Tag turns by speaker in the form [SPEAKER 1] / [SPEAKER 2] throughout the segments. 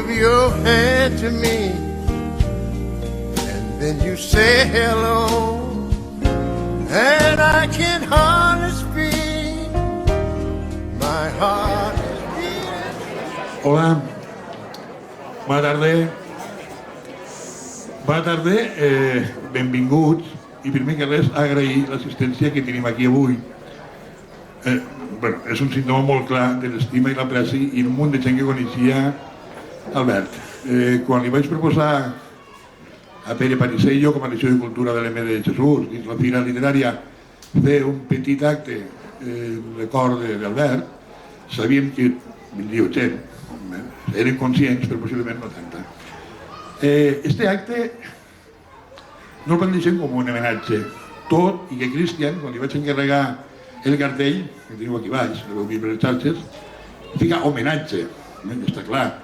[SPEAKER 1] give your hand to me, and then you say hello, and I can hardly speak. My heart is beating.
[SPEAKER 2] Hola, bona tarda. Bona tarda, benvinguts. I primer que res, agrair l'assistència que tenim aquí avui. És un símptoma molt clar de l'estima i l'apreci i un munt de gent que coneixia Albert. Quan li vaig proposar a Pere Panisello, com a director de Cultura de l'M de Jesús, dins la Fira Literària, fer un petit acte en record d'Albert, sabíem que vindria gent. Eren conscients, però possiblement no tanta. Este acte no el planteixem com un homenatge, tot i que Cristian, quan li vaig encarregar el cartell, que teniu aquí baix, que veu vist per les xarxes, fica homenatge, està clar,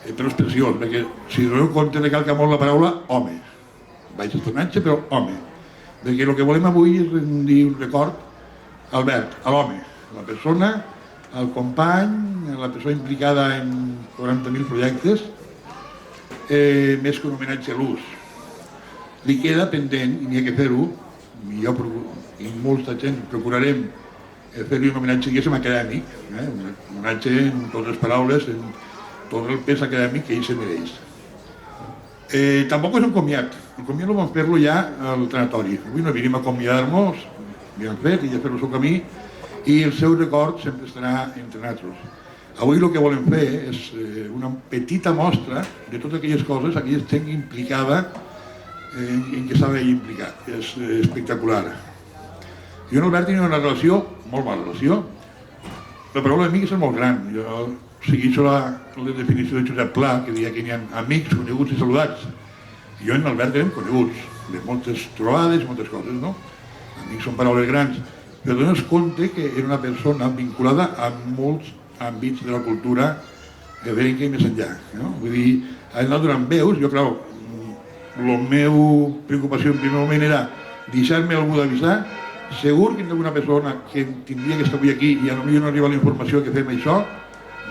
[SPEAKER 2] però és preciós, perquè si doneu compte recalca molt la paraula home. Baix homenatge, però home. Perquè el que volem avui és rendir un record a Albert, a l'home, a la persona, al company, a la persona implicada en 40.000 projectes, més que un homenatge a l'ús. Li queda pendent, i n'hi ha que fer-ho, i jo i molta gent procurarem fer-li un homenatge diguéssim acadèmic, un homenatge en totes les paraules, en tot el pes acadèmic que ell se mereix. Tampoc és un comiat, el comiat el vam fer-lo ja al tanatori. Avui no venim a acomiadar-nos, ja hem fet i ja fer el seu camí, i el seu record sempre estarà entre nosaltres. Avui el que volem fer és una petita mostra de totes aquelles coses, aquella gent implicada en què estava ell implicat. És espectacular. Jo i Albert tenia una relació, molt mala relació. La paraula amic és molt gran. Jo segueixo la definició de Josep Pla, que deia que hi ha amics, coneguts i saludats. Jo i Albert érem coneguts, de moltes trobades, moltes coses, no? Amics són paraules grans, però dones compte que era una persona vinculada a molts àmbits de la cultura ibèrica i més enllà. Vull dir, ha anat donant veus. Jo, clar, la meva preocupació en primer moment era deixar-me algú d'avisar. Segur que hi ha alguna persona que tindria que estar avui aquí i potser no arriba la informació que fem això.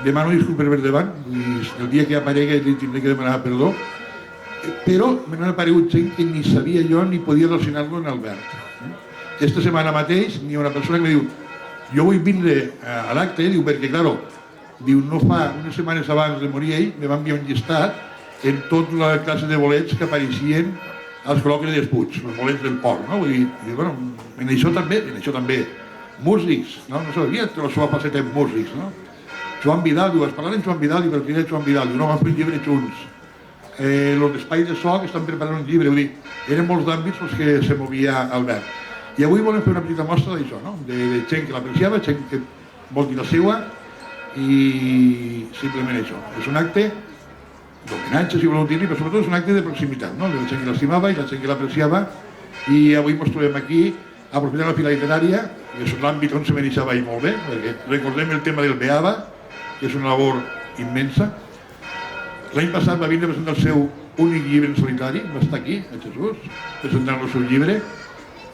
[SPEAKER 2] Demano disculpes per davant, el dia que aparegui li tindré que demanar perdó, però m'han aparegut gent que ni sabia jo ni podia relacionar-lo amb Albert. Aquesta setmana mateix n'hi ha una persona que me diu: jo vull vindre a l'acte, diu, perquè, clar, diu, no fa unes setmanes abans de morir ell, me va enviar un llistat en tota la classe de bolets que apareixien als col·loquis de Despuig, els bolets del port, no? Vull dir, bueno, en això també, músics, no sabia que la seva faceta en músics, no? Joan Vidal, diu, es parlaven Joan Vidal, i per quin és Joan Vidal? Diu, no, van fer un llibre junts. Els d'Espai de So que estan preparant un llibre, vull dir, eren molts d'àmbits els que se movia Albert. I avui volem fer una petita mostra d'això, no? De gent que l'apreciava, gent que vol dir la seva, i simplement això. És un acte d'homenatge, si voleu dir-li, però sobretot és un acte de proximitat, no? De la gent que l'estimava i la gent que l'apreciava, i avui ens trobem aquí aprofitant la Fira Literària, que és un àmbit on se m'iniciava ell molt bé, perquè recordem el tema del Beava, que és una labor immensa. L'any passat va vindre a presentar el seu únic llibre en solitari, va estar aquí, a Jesús, presentant el seu llibre,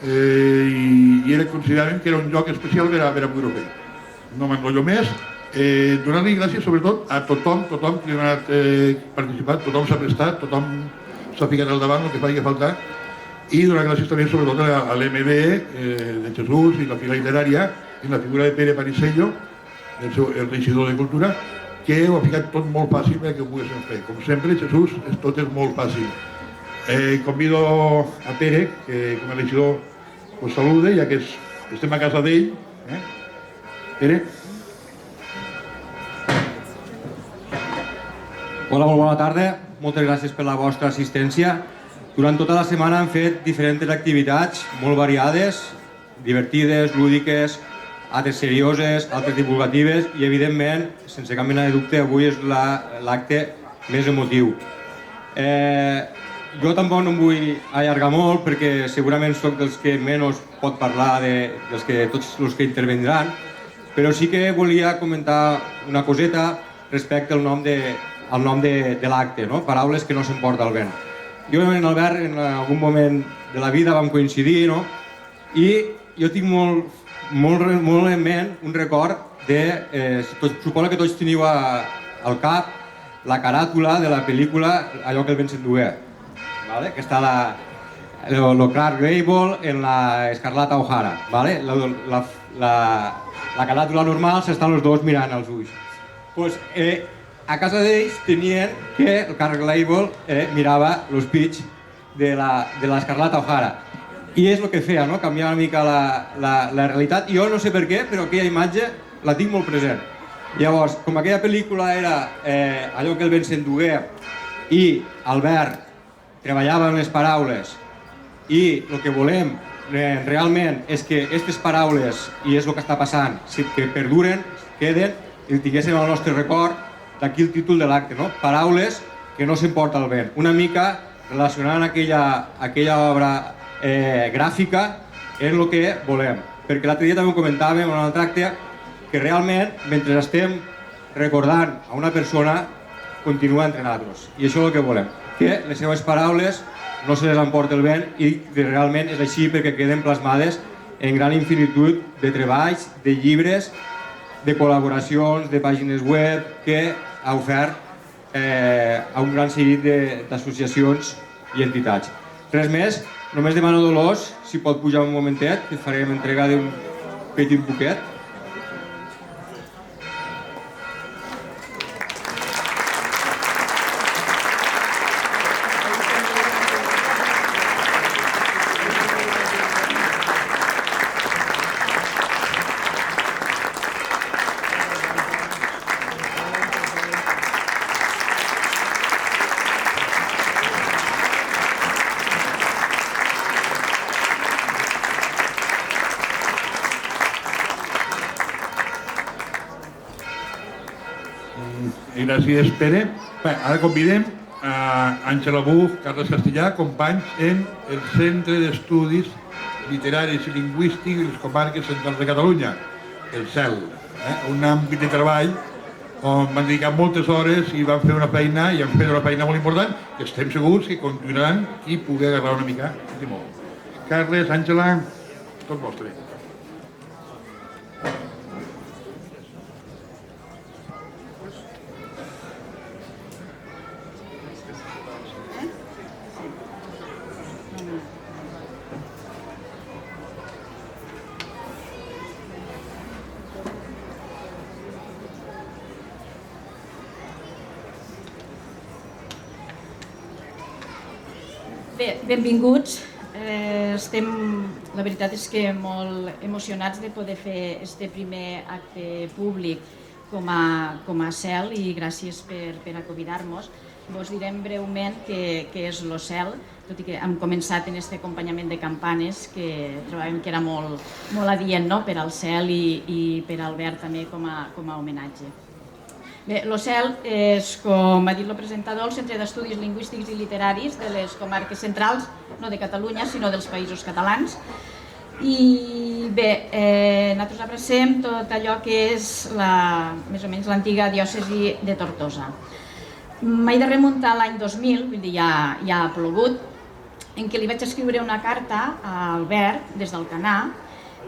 [SPEAKER 2] i era considerant que era un lloc especial per a poder-ho fer. No m'enrotllo més. Donar-li gràcies sobretot a tothom que ha anat participat, tothom s'ha prestat, tothom s'ha ficat al davant el que faci falta, i donar gràcies també sobretot a l'MB de Jesús i la Fira Literària i la figura de Pere Panisello, el regidor de Cultura, que ho ha ficat tot molt fàcil perquè ho poguéssim fer. Com sempre, Jesús, tot és molt fàcil. Convido a Pere, que com a regidor us salude, ja que estem a casa d'ell. Pere.
[SPEAKER 3] Hola, molt bona tarda. Moltes gràcies per la vostra assistència. Durant tota la setmana hem fet diferents activitats molt variades, divertides, lúdiques, altres serioses, altres divulgatives i, evidentment, sense cap mena de dubte, avui és l'acte més emotiu. Jo tampoc no em vull allargar molt perquè segurament soc dels que menys pot parlar dels que tots els que intervindran, però sí que volia comentar una coseta respecte al nom de l'acte, paraules que no s'emporta el vent. Jo i en Albert en algun moment de la vida vam coincidir, i jo tinc molt en ment un record de, suposo que tots teniu al cap, la caràtula de la pel·lícula Allò que el vent s'endugué, que està el Clark Gable en la Escarlata O'Hara. La caràtula normal s'estan els dos mirant als ulls. A casa d'ells tenien que el Clark Gable mirava els pits de l'Escarlata O'Hara. I és el que feia, canviar una mica la realitat. Jo no sé per què, però aquella imatge la tinc molt present. Llavors, com aquella pel·lícula era Allò que el vent s'endugué i Albert treballava en les paraules i el que volem realment és que aquestes paraules, i és el que està passant, que perduren, queden i tinguéssim el nostre record, d'aquí el títol de l'acte, Paraules que no s'emporta el vent. Una mica relacionant aquella obra gràfica és el que volem. Perquè l'altre dia també ho comentàvem en un altre acte, que realment, mentre estem recordant a una persona, continua entre nosaltres. I això és el que volem, que les seves paraules no se les emporta el vent i realment és així perquè queden plasmades en gran infinitud de treballs, de llibres, de col·laboracions, de pàgines web que ha ofert a un gran seguit d'associacions i entitats. Res més, només demano a Dolors si pot pujar un momentet, que farem entrega d'un petit buquet.
[SPEAKER 2] Gràcies, Pere. Ara convidem a Àngela Buch, Carles Castellà, companys en el Centre d'Estudis Literaris i Lingüístics de les Comarques Centrals de Catalunya, el CEL, un àmbit de treball on van dedicar moltes hores i van fer una feina, i han fet una feina molt important, que estem segurs que continuaran i poder agarrar una mica de timó. Carles, Àngela, tot vostre.
[SPEAKER 4] Bé, benvinguts. La veritat és que molt emocionats de poder fer este primer acte públic com a CEL i gràcies per convidar-nos. Vos direm breument què és el CEL, tot i que hem començat en aquest acompanyament de campanes que trobàvem que era molt adient per al CEL i per a Albert també com a homenatge. Bé, el CEL és, com ha dit el presentador, el Centre d'Estudis Lingüístics i Literaris de les comarques centrals, no de Catalunya, sinó dels Països Catalans. I bé, nosaltres abracem tot allò que és més o menys l'antiga diòcesi de Tortosa. M'he de remuntar l'any 2000, vull dir, ja ha plogut, en què li vaig escriure una carta a Albert des d'Alcanar,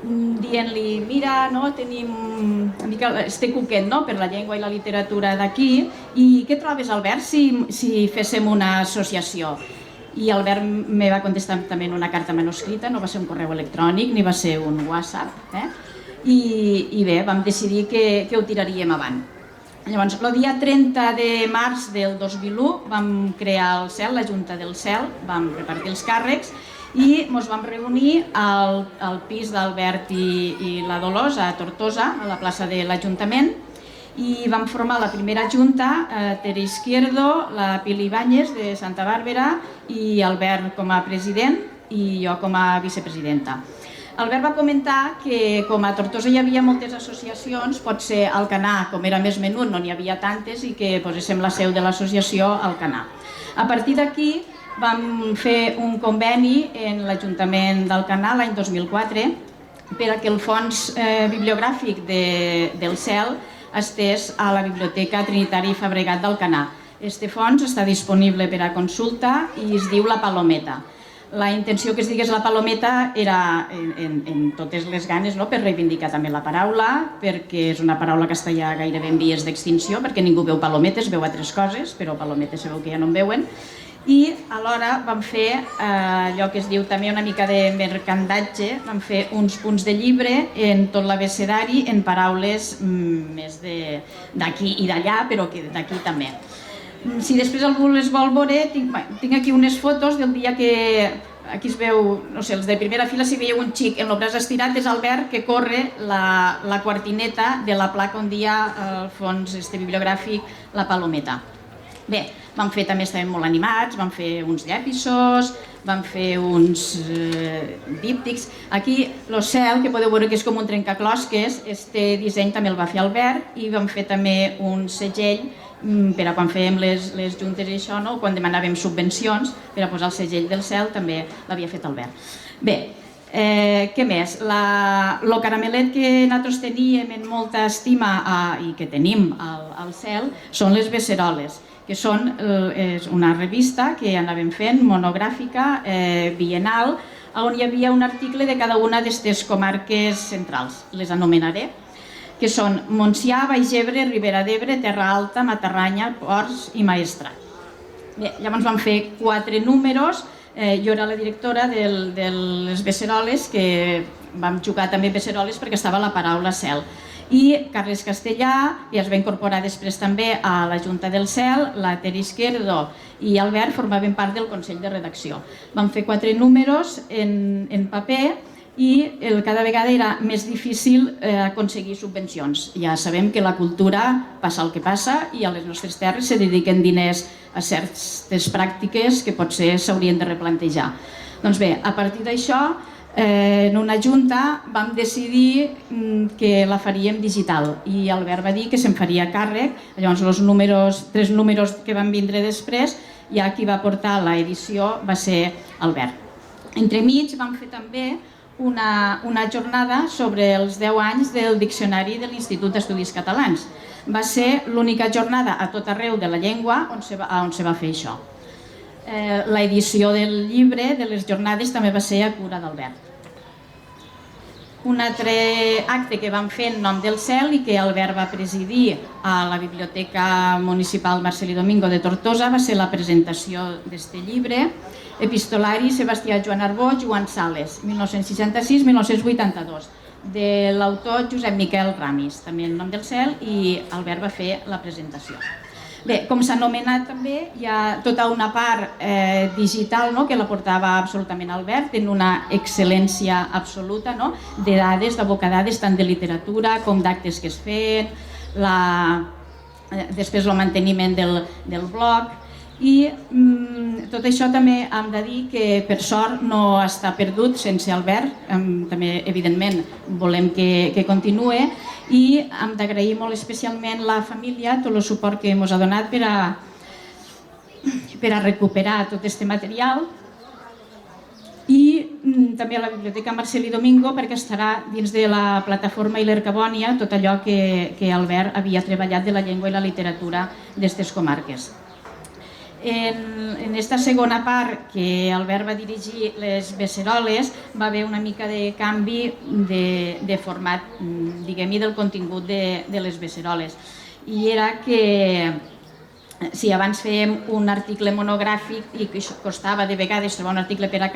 [SPEAKER 4] dient-li, mira, tenim una mica este cuquet per la llengua i la literatura d'aquí, i què trobes, Albert, si féssim una associació? I Albert me va contestar també en una carta manuscrita, no va ser un correu electrònic ni va ser un WhatsApp, i bé, vam decidir que ho tiraríem avant. Llavors, el dia 30 de març del 2001 vam crear el CEL, la Junta del CEL, vam repartir els càrrecs i ens vam reunir al pis d'Albert i la Dolors a Tortosa, a la plaça de l'Ajuntament, i vam formar la primera junta, Tere Izquierdo, la Pili Ibáñez de Santa Bàrbara i Albert com a president i jo com a vicepresidenta. Albert va comentar que com a Tortosa hi havia moltes associacions, potser a Alcanar, com era més menut, no n'hi havia tantes i que poséssim la seu de l'associació a Alcanar. A partir d'aquí vam fer un conveni en l'Ajuntament d'Alcanar l'any 2004 per a que el fons bibliogràfic del CEL estés a la Biblioteca Trinitari Fabregat d'Alcanar. Este fons està disponible per a consulta i es diu La Palometa. la intenció que es digués la Palometa era en totes les ganes, no? Per reivindicar també la paraula, perquè és una paraula que està ja gairebé en vies d'extinció, perquè ningú veu palometes, veu altres coses, però palometes sabeu que ja no en veuen. I alhora vam fer allò que es diu també una mica de mercandatge, vam fer uns punts de llibre en tot l'abecedari en paraules més d'aquí i d'allà, però d'aquí també. Si després algú les vol veure, tinc aquí unes fotos del dia que, aquí es veu, no sé, els de primera fila si veieu un xic en el braç estirat és Albert que corre la quartineta de la placa on dia al fons bibliogràfic la Palometa. Bé, vam fer també, estàvem molt animats, vam fer uns llapissos, vam fer uns díptics. Aquí el cel, que podeu veure que és com un trencaclosques, este disseny també el va fer Albert i vam fer també un segell per a quan fèiem les juntes i això, no? Quan demanàvem subvencions per a posar el segell del cel també l'havia fet Albert. Bé, què més? El caramelet que nosaltres teníem en molta estima i que tenim al cel són les beceroles, que són una revista que anàvem fent, monogràfica, bienal, on hi havia un article de cada una d'aquestes comarques centrals. Les anomenaré, que són Montsià, Baix Ebre, Ribera d'Ebre, Terra Alta, Matarranya, Ports i Maestrat. Bé, llavors vam fer 4 números, jo era la directora de les beceroles, que vam jugar també beceroles perquè estava la paraula cel. I Carles Castellà, que es va incorporar després també a la Junta del Cel, la Ter Izquierdo i Albert formaven part del Consell de Redacció. Vam fer 4 números en paper i cada vegada era més difícil aconseguir subvencions. Ja sabem que la cultura passa el que passa i a les nostres terres se dediquen diners a certes pràctiques que potser s'haurien de replantejar. Doncs bé, a partir d'això, en una junta vam decidir que la faríem digital i Albert va dir que se'n faria càrrec. Llavors els 3 números que van vindre després, ja qui va portar l'edició va ser Albert. Entremig vam fer també una jornada sobre els 10 anys del Diccionari de l'Institut d'Estudis Catalans. Va ser l'única jornada a tot arreu de la llengua on se va fer això. L'edició del llibre de les jornades també va ser a cura d'Albert. Un altre acte que vam fer en nom del cel i que Albert va presidir a la Biblioteca Municipal Marcel·lí Domingo de Tortosa va ser la presentació d'aquest llibre, Epistolari Sebastià Joan Arbó, Joan Sales, 1966-1982, de l'autor Josep Miquel Ramis, també en nom del cel, i Albert va fer la presentació. Bé, com s'ha anomenat també, hi ha tota una part digital que la portava absolutament Albert, en una excel·lència absoluta de dades, d'abocadades, tant de literatura com d'actes que es feien, després el manteniment del blog, i tot això també hem de dir que per sort no està perdut sense Albert, també evidentment volem que continue i hem d'agrair molt especialment la família, tot el suport que ens ha donat per a recuperar tot aquest material i també a la Biblioteca Marcel·lí Domingo perquè estarà dins de la plataforma Ilercabònia tot allò que Albert havia treballat de la llengua i la literatura d'aquestes comarques. En aquesta segona part que Albert va dirigir les beceroles va haver una mica de canvi de format, diguem-hi, del contingut de les beceroles. I era que si abans fèiem un article monogràfic i que costava de vegades trobar un article per a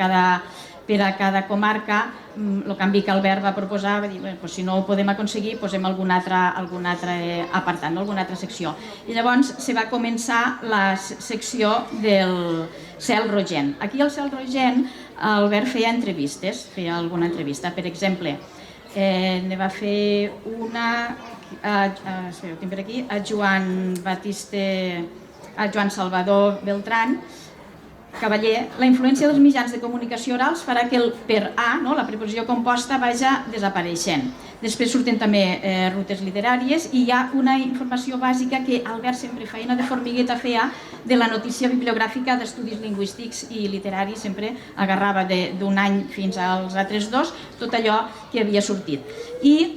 [SPEAKER 4] cada comarca, el canvi que Albert va proposar va dir si no ho podem aconseguir posem algun altre apartat, alguna altra secció. I llavors se va començar la secció del Cel Rogent. Aquí al Cel Rogent Albert feia entrevistes, feia alguna entrevista. Per exemple, ne va fer una a Joan Salvador Beltrán, Cavaller. La influència dels mitjans de comunicació orals farà que el per a, la preposició composta, vagi desapareixent. Després surten també rutes literàries i hi ha una informació bàsica que Albert sempre feina de formigueta feia de la notícia bibliogràfica d'estudis lingüístics i literaris, sempre agarrava d'un any fins als altres 2 tot allò que havia sortit. I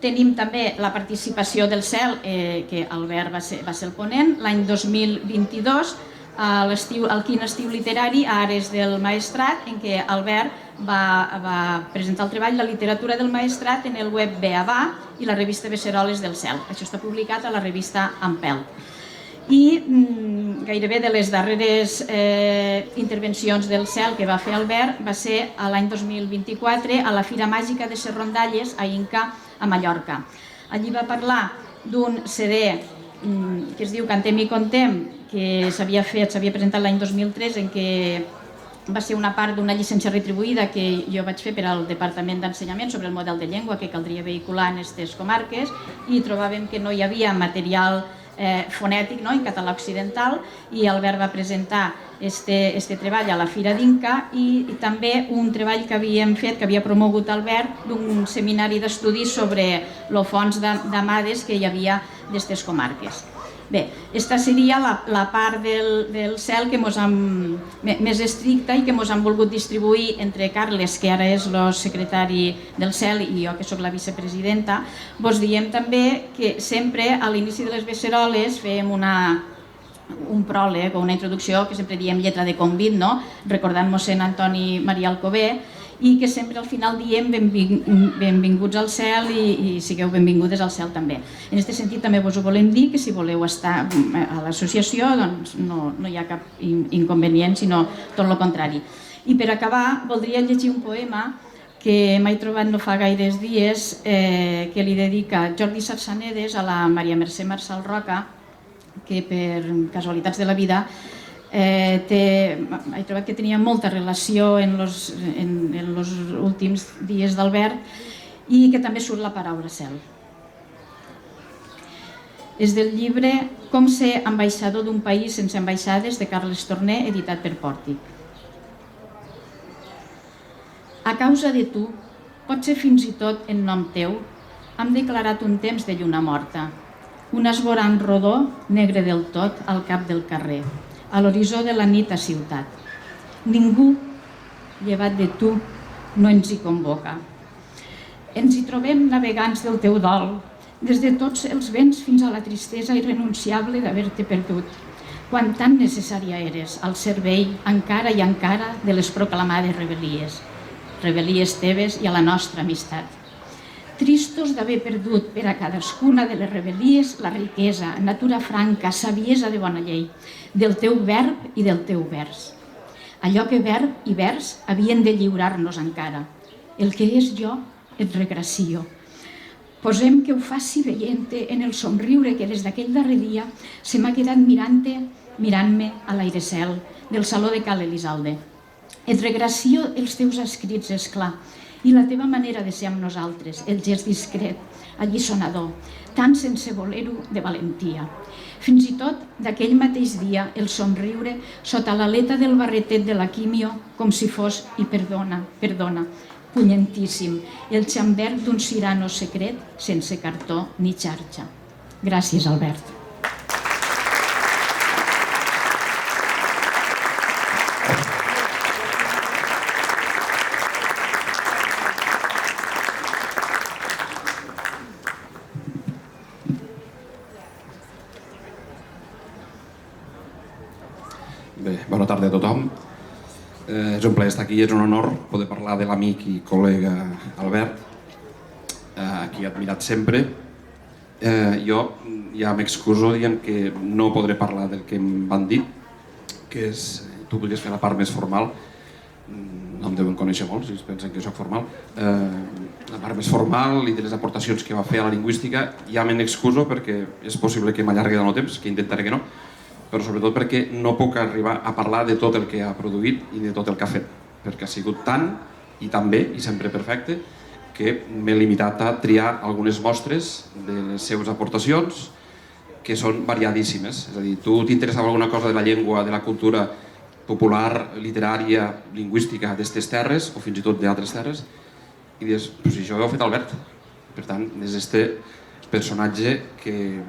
[SPEAKER 4] tenim també la participació del CEL, que Albert va ser el ponent. L'any 2022 al quin estiu literari a Ares del Maestrat, en què Albert va presentar el treball La literatura del Maestrat en el web Beabà i la revista Beceroles del Cel. Això està publicat a la revista Ampel. I gairebé de les darreres intervencions del Cel que va fer Albert va ser l'any 2024 a la Fira Màgica de les Rondalles a Inca, a Mallorca. Allí va parlar d'un CD que es diu Cantem i Contem, que s'havia presentat l'any 2003, en què va ser una part d'una llicència retribuïda que jo vaig fer per al Departament d'Ensenyament sobre el model de llengua que caldria vehicular en aquestes comarques, i trobàvem que no hi havia material fonètic en català occidental, i Albert va presentar este treball a la Fira d'Inca, i també un treball que havíem fet, que havia promogut Albert, d'un seminari d'estudis sobre el fons d'amades que hi havia d'aquestes comarques. Bé, aquesta seria la part del Cel que més estricta i que ens han volgut distribuir entre Carles, que ara és el secretari del Cel, i jo, que sóc la vicepresidenta. Vos diem també que sempre a l'inici de les beceroles fèiem un pròleg o una introducció que sempre diem lletra de convit, recordant mossèn Antoni Maria Alcover, i que sempre al final diem benvinguts al Cel i sigueu benvingudes al Cel també. En aquest sentit també vos ho volem dir, que si voleu estar a l'associació doncs no hi ha cap inconvenient, sinó tot el contrari. I per acabar voldria llegir un poema que m'he trobat no fa gaires dies, que li dedica Jordi Sarsanedes a la Maria Mercè Marçal Roca, que per casualitats de la vida he trobat que tenia molta relació en els últims dies d'Albert, i que també surt la paraula Cel. És del llibre Com ser ambaixador d'un país sense ambaixades, de Carles Torner, editat per Pòrtic. A causa de tu, potser fins i tot en nom teu, hem declarat un temps de lluna morta, un esvorant rodó, negre del tot, al cap del carrer, a l'horitzó de la nit a ciutat. Ningú, llevat de tu, no ens hi convoca. Ens hi trobem navegants del teu dol, des de tots els vents fins a la tristesa irrenunciable d'haver-te perdut, quan tan necessària eres al servei, encara i encara, de les proclamades rebel·lies teves i a la nostra amistat. Tristos d'haver perdut per a cadascuna de les rebel·lies la riquesa, natura franca, saviesa de bona llei, del teu verb i del teu vers. Allò que verb i vers havien de lliurar-nos encara. El que és jo et regracio. Posem que ho faci veient-te en el somriure que des d'aquell darrer dia se m'ha quedat mirant-me a l'aire cel del saló de Cal Elisalde. Et regracio els teus escrits, és clar, i la teva manera de ser amb nosaltres, el gest discret, alliçonador, tan sense voler-ho de valentia. Fins i tot, d'aquell mateix dia, el somriure sota l'aleta del barretet de la quimio, com si fos, i perdona, punyentíssim, el xambert d'un cirano secret sense cartó ni xarxa. Gràcies, Albert.
[SPEAKER 5] Bé, bona tarda a tothom. És un plaer estar aquí, és un honor poder parlar de l'amic i col·lega Albert, a qui he admirat sempre. Jo ja m'excuso dient que no podré parlar del que em van dir, que és, tu podries fer la part més formal, no em deuen conèixer molt si es pensen que soc formal, la part més formal i de les aportacions que va fer a la lingüística. Ja me n'excuso perquè és possible que m'allargui en el temps, que intentaré que no, però sobretot perquè no puc arribar a parlar de tot el que ha produït i de tot el que ha fet, perquè ha sigut tant i tan bé i sempre perfecte que m'he limitat a triar algunes mostres de les seves aportacions, que són variadíssimes. És a dir, tu t'interessava alguna cosa de la llengua, de la cultura popular, literària, lingüística d'aquestes terres, o fins i tot d'altres terres, i dius, pues això ho ha fet Albert. Per tant, és este personatge que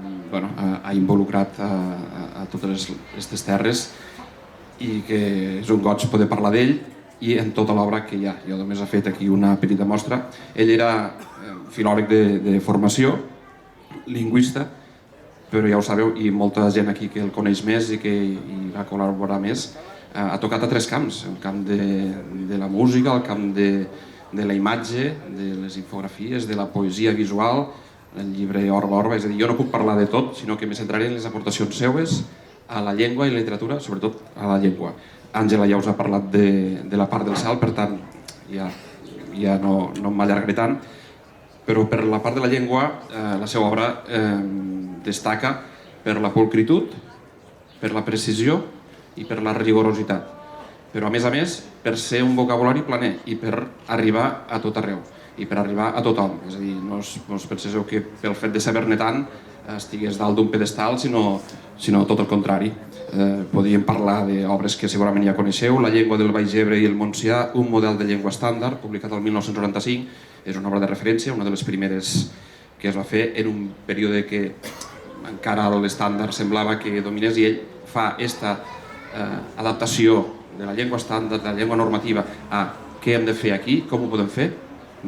[SPEAKER 5] ha involucrat a totes aquestes terres i que és un goig poder parlar d'ell i en tota l'obra que hi ha. Jo només he fet aquí una petita mostra. Ell era filòleg de formació, lingüista, però ja ho sabeu, i molta gent aquí que el coneix més i que hi va col·laborar més, ha tocat a 3 camps, el camp de la música, el camp de la imatge, de les infografies, de la poesia visual, el llibre Orba Orba, és a dir, jo no puc parlar de tot, sinó que me centraré en les aportacions seues a la llengua i la literatura, sobretot a la llengua. Àngela ja us ha parlat de la part del salt, per tant, ja no m'allargaré tant, però per la part de la llengua, la seva obra destaca per la pulcritud, per la precisió i per la rigorositat. Però a més, per ser un vocabulari planer i per arribar a tot arreu i per arribar a tothom. És a dir, no us penseu que pel fet de saber-ne tant estigués dalt d'un pedestal, sinó tot el contrari. Podríem parlar d'obres que segurament ja coneixeu, La llengua del Baix Ebre i el Montsià, un model de llengua estàndard, publicat el 1995, és una obra de referència, una de les primeres que es va fer en un període que encara l'estàndard semblava que dominés, i ell fa aquesta adaptació de la llengua estàndard, de la llengua normativa, a què hem de fer aquí, com ho podem fer,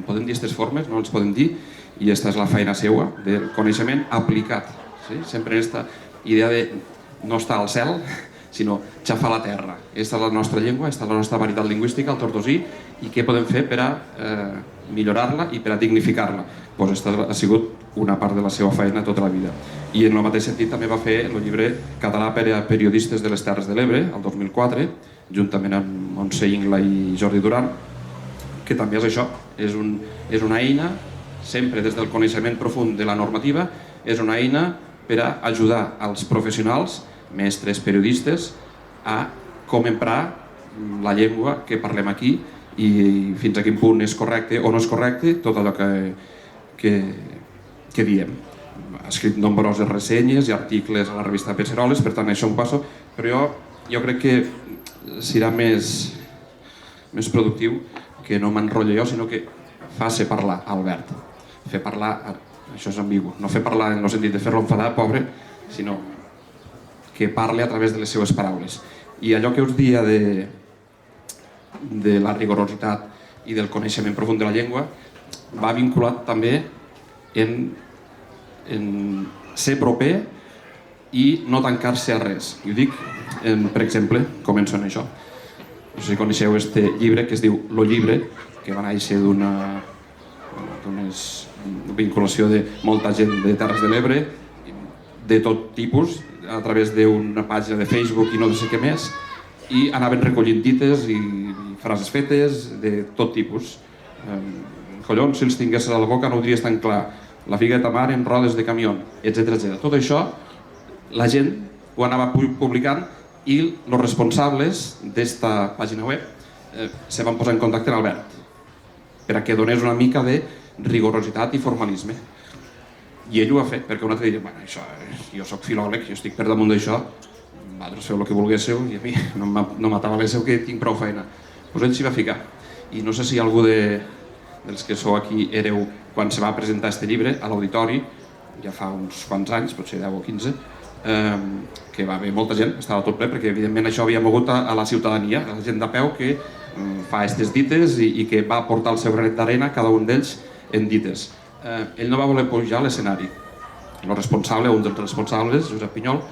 [SPEAKER 5] podem dir aquestes formes, no els podem dir, i aquesta és la feina seva, del coneixement aplicat. Sí? Sempre aquesta idea de no estar al cel, sinó xafar la terra. Aquesta és la nostra llengua, aquesta és la nostra varietat lingüística, el tortosí, i què podem fer per a millorar-la i per a dignificar-la. Doncs aquesta ha sigut una part de la seva feina tota la vida. I en el mateix sentit també va fer el llibre Català per a periodistes de les Terres de l'Ebre, el 2004, juntament amb Montse Ingla i Jordi Duran, que també és això, és una eina, sempre des del coneixement profund de la normativa, és una eina per a ajudar als professionals, mestres, periodistes, a com emprar la llengua que parlem aquí i fins a quin punt és correcte o no és correcte tot allò que diem. Ha escrit nombroses ressenyes i articles a la revista Peceroles, per tant això em passo, però jo crec que serà més productiu que no m'enrotllo jo, sinó que faci parlar Albert. Fer parlar, això és ambigu, no fer parlar en el sentit de fer-lo enfadar, pobre, sinó que parli a través de les seves paraules. I allò que us dia de la rigorositat i del coneixement profund de la llengua va vinculat també en ser proper i no tancar-se a res. I ho dic, per exemple, començo en això. No sé si coneixeu este llibre que es diu Lo Llibre, que va néixer d'una vinculació de molta gent de Terres de l'Ebre, de tot tipus, a través d'una pàgina de Facebook i no sé què més, i anaven recollint dites i frases fetes de tot tipus. Collons, si els tinguessis a la boca no ho diries tan clar. La figueta mar en rodes de camió, etc. Tot això la gent ho anava publicant i els responsables d'esta pàgina web se van posar en contacte amb Albert perquè donés una mica de rigorositat i formalisme. I ell ho va fer, perquè un altre diria, bueno, això, jo soc filòleg, jo estic per damunt d'això, vosaltres feu el que volguéssiu i a mi no m'atabaléssiu que tinc prou feina. Doncs ell s'hi va ficar. I no sé si algú dels que sou aquí éreu quan se va presentar este llibre a l'auditori, ja fa uns quants anys, potser 10 o 15, que va haver molta gent, estava tot ple, perquè evidentment això havia mogut a la ciutadania, a la gent de peu que fa aquestes dites i que va portar el seu granet d'arena, cada un d'ells, en dites. Ell no va voler pujar a l'escenari. El responsable, un dels responsables, Josep Pinyol,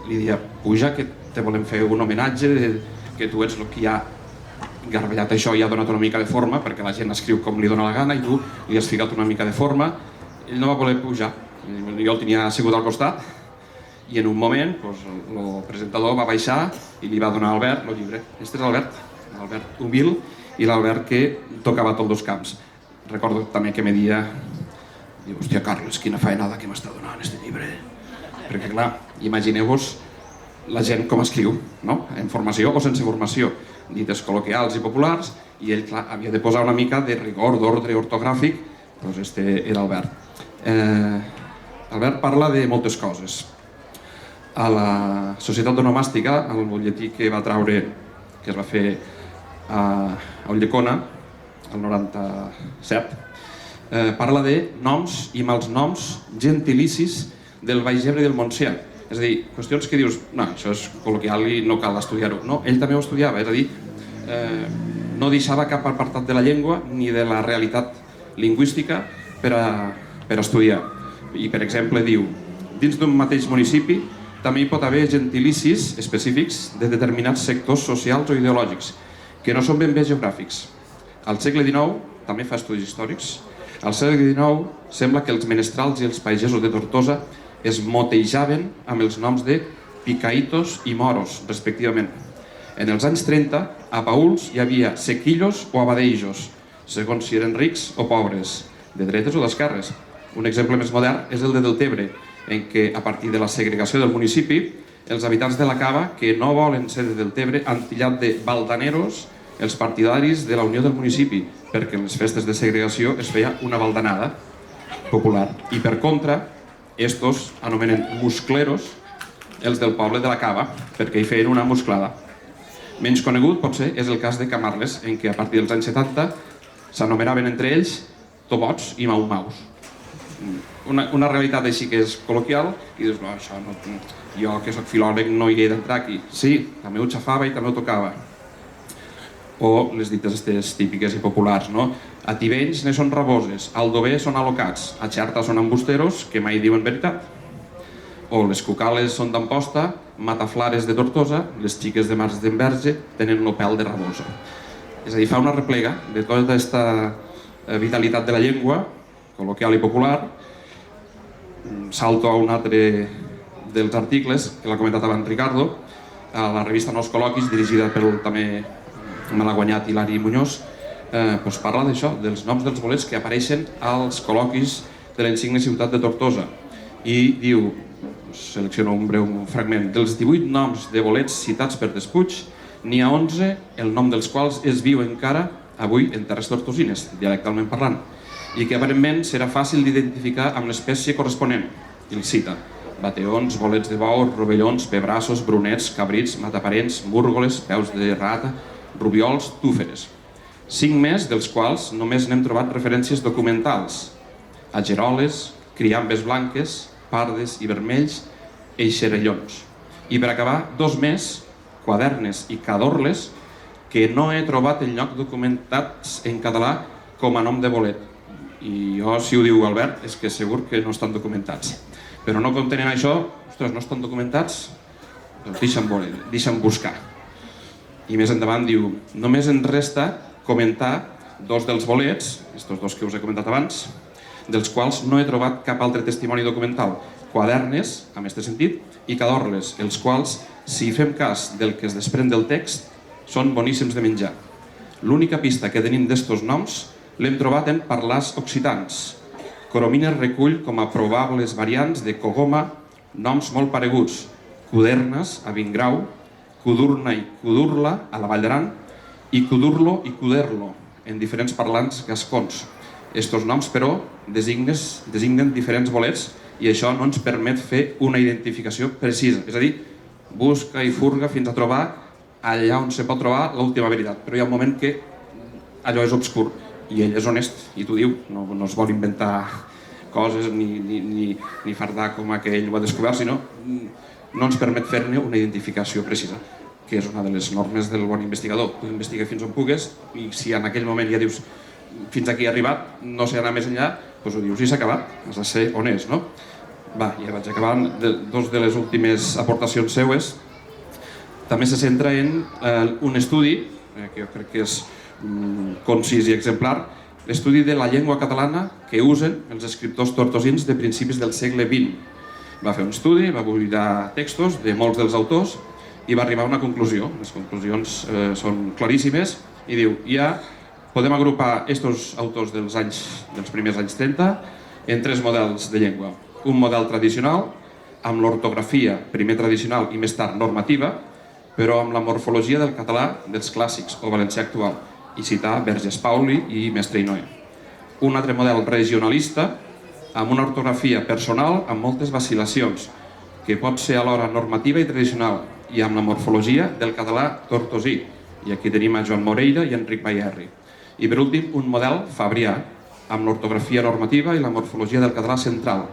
[SPEAKER 5] li deia, puja que te volem fer un homenatge, que tu ets el que ha garbellat això i ha donat una mica de forma, perquè la gent escriu com li dona la gana i tu li has ficat una mica de forma. Ell no va voler pujar, jo el tenia assegut al costat i en un moment el presentador va baixar i li va donar a Albert el llibre. Este és l'Albert humil i l'Albert que tocava tots dos camps. Recordo també que me dia, diu, hòstia Carles, quina faenada que m'està donant este llibre. Perquè clar, imagineu-vos la gent com escriu, no? En formació o sense formació, dites col·loquials i populars, i ell clar, havia de posar una mica de rigor, d'ordre ortogràfic, doncs este era Albert. Albert parla de moltes coses. A la Societat Onomàstica, el butlletí que va traure, que es va fer a Ulldecona, el 97, parla de noms i malnoms gentilicis del Baix Ebre i del Montsià. És a dir, qüestions que dius, no, això és col·loquial i no cal estudiar-ho. No, ell també ho estudiava, és a dir, no deixava cap apartat de la llengua ni de la realitat lingüística per a estudiar. I, per exemple, diu, dins d'un mateix municipi també hi pot haver gentilicis específics de determinats sectors socials o ideològics, que no són ben bé geogràfics. Al segle XIX, també fa estudis històrics, al segle XIX sembla que els menestrals i els pagesos de Tortosa es motejaven amb els noms de picaïtos i moros, respectivament. En els anys 30, a Paüls hi havia sequillos o abadeijos, segons si eren rics o pobres, de dretes o d'esquerres. Un exemple més modern és el de Deltebre, en què, a partir de la segregació del municipi, els habitants de la Cava, que no volen ser de Deltebre, han tillat de baldaneros els partidaris de la unió del municipi, perquè en les festes de segregació es feia una baldanada popular. I per contra, estos anomenen muscleros els del poble de la Cava, perquè hi feien una musclada. Menys conegut, potser, és el cas de Camarles, en què a partir dels anys 70 s'anomenaven entre ells tobots i mau-maus. Una realitat així que és col·loquial, i dius, no, això no, jo que soc filòleg no hi he d'entrar aquí. Sí, també ho xafava i també ho tocava. O les dites aquestes típiques i populars, no? A Tivenys ne són raboses, a Aldover són alocats, a Xerta són embusteros que mai diuen veritat. O les Cucales són d'Amposta, Mataflares de Tortosa, les xiques de Mars d'Enverge tenen un pèl de rabosa. És a dir, fa una replega de tota aquesta vitalitat de la llengua, col·loquial i popular. Salto a un altre dels articles, que l'ha comentat abans Ricardo, a la revista Nous Col·loquis, dirigida pel també malaguanyat Hilari Muñoz, parla d'això, dels noms dels bolets que apareixen als col·loquis de l'insigne ciutat de Tortosa. I diu, selecciono un breu fragment, dels 18 noms de bolets citats per Despuig, n'hi ha 11, el nom dels quals es viu encara avui en terres tortosines, dialectalment parlant, i que aparentment serà fàcil d'identificar amb l'espècie corresponent. I el cita: bateons, bolets de bou, rovellons, pebrassos, brunets, cabrits, mataparents, múrgoles, peus de rata, rubiols, túferes. 5 més, dels quals només n'hem trobat referències documentals: ageroles, criambes blanques, pardes i vermells, eixerellons. I per acabar, 2 més, quadernes i cadorles, que no he trobat enlloc documentats en català com a nom de bolet. I jo, si ho diu Albert, és que segur que no estan documentats. Però no contenint això, ostres, no estan documentats, doncs deixa'm buscar. I més endavant diu, només ens resta comentar 2 dels bolets, estos 2 que us he comentat abans, dels quals no he trobat cap altre testimoni documental: quadernes, en aquest sentit, i cadorles, els quals, si fem cas del que es desprèn del text, són boníssims de menjar. L'única pista que tenim d'estos noms l'hem trobat en parlars occitans. Coromines recull com a probables variants de cogoma noms molt pareguts: Cudernes, a Vingrau, Cudurna i Cudurla, a la Vall d'Aran, i Cudurlo i Cuderlo, en diferents parlants gascons. Estos noms, però, designen diferents bolets i això no ens permet fer una identificació precisa. És a dir, busca i furga fins a trobar allà on se pot trobar l'última veritat. Però hi ha un moment que allò és obscur i ell és honest i t'ho diu, no es vol inventar coses ni fardar com que ell ho ha descobert, sinó no ens permet fer-ne una identificació precisa, que és una de les normes del bon investigador. Tu investiga fins on pugues i si en aquell moment ja dius fins aquí he arribat, no sé anar més enllà, doncs ho dius i s'ha acabat, has de ser honest, no? Va, ja vaig acabant. 2 de les últimes aportacions seues també se centra en un estudi, que jo crec que és concís i exemplar, l'estudi de la llengua catalana que usen els escriptors tortosins de principis del segle XX. Va fer un estudi, va buidar textos de molts dels autors i va arribar a una conclusió. Les conclusions són claríssimes i diu, ja podem agrupar aquests autors dels primers anys 30 en 3 models de llengua. Un model tradicional, amb l'ortografia, primer tradicional i més tard normativa, però amb la morfologia del català dels clàssics o valencià actual, i citar Verges Pauli i Mestre i Noé. Un altre model regionalista, amb una ortografia personal amb moltes vacil·lacions, que pot ser alhora normativa i tradicional, i amb la morfologia del català tortosí. I aquí tenim a Joan Moreira i Enric Bayerri. I per últim, un model fabrià, amb l'ortografia normativa i la morfologia del català central.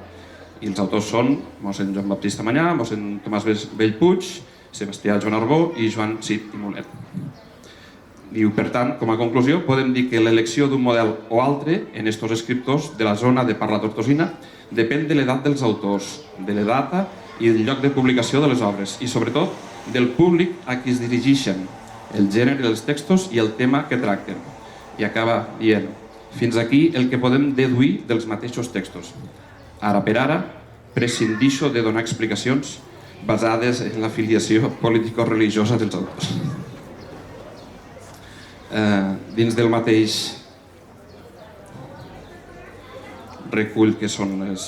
[SPEAKER 5] I els autors són mossèn Joan Baptista Manyà, mossèn Tomàs Bellpuig, Sebastià Joan Arbó i Joan Cid i Mulet. Diu, per tant, com a conclusió, podem dir que l'elecció d'un model o altre en estos escriptors de la zona de parla tortosina depèn de l'edat dels autors, de la data i del lloc de publicació de les obres i, sobretot, del públic a qui es dirigeixen, el gènere dels textos i el tema que tracten. I acaba dient, fins aquí el que podem deduir dels mateixos textos. Ara per ara, prescindixo de donar explicacions basades en la filiació político-religiosa dels autors. Dins del mateix recull que són el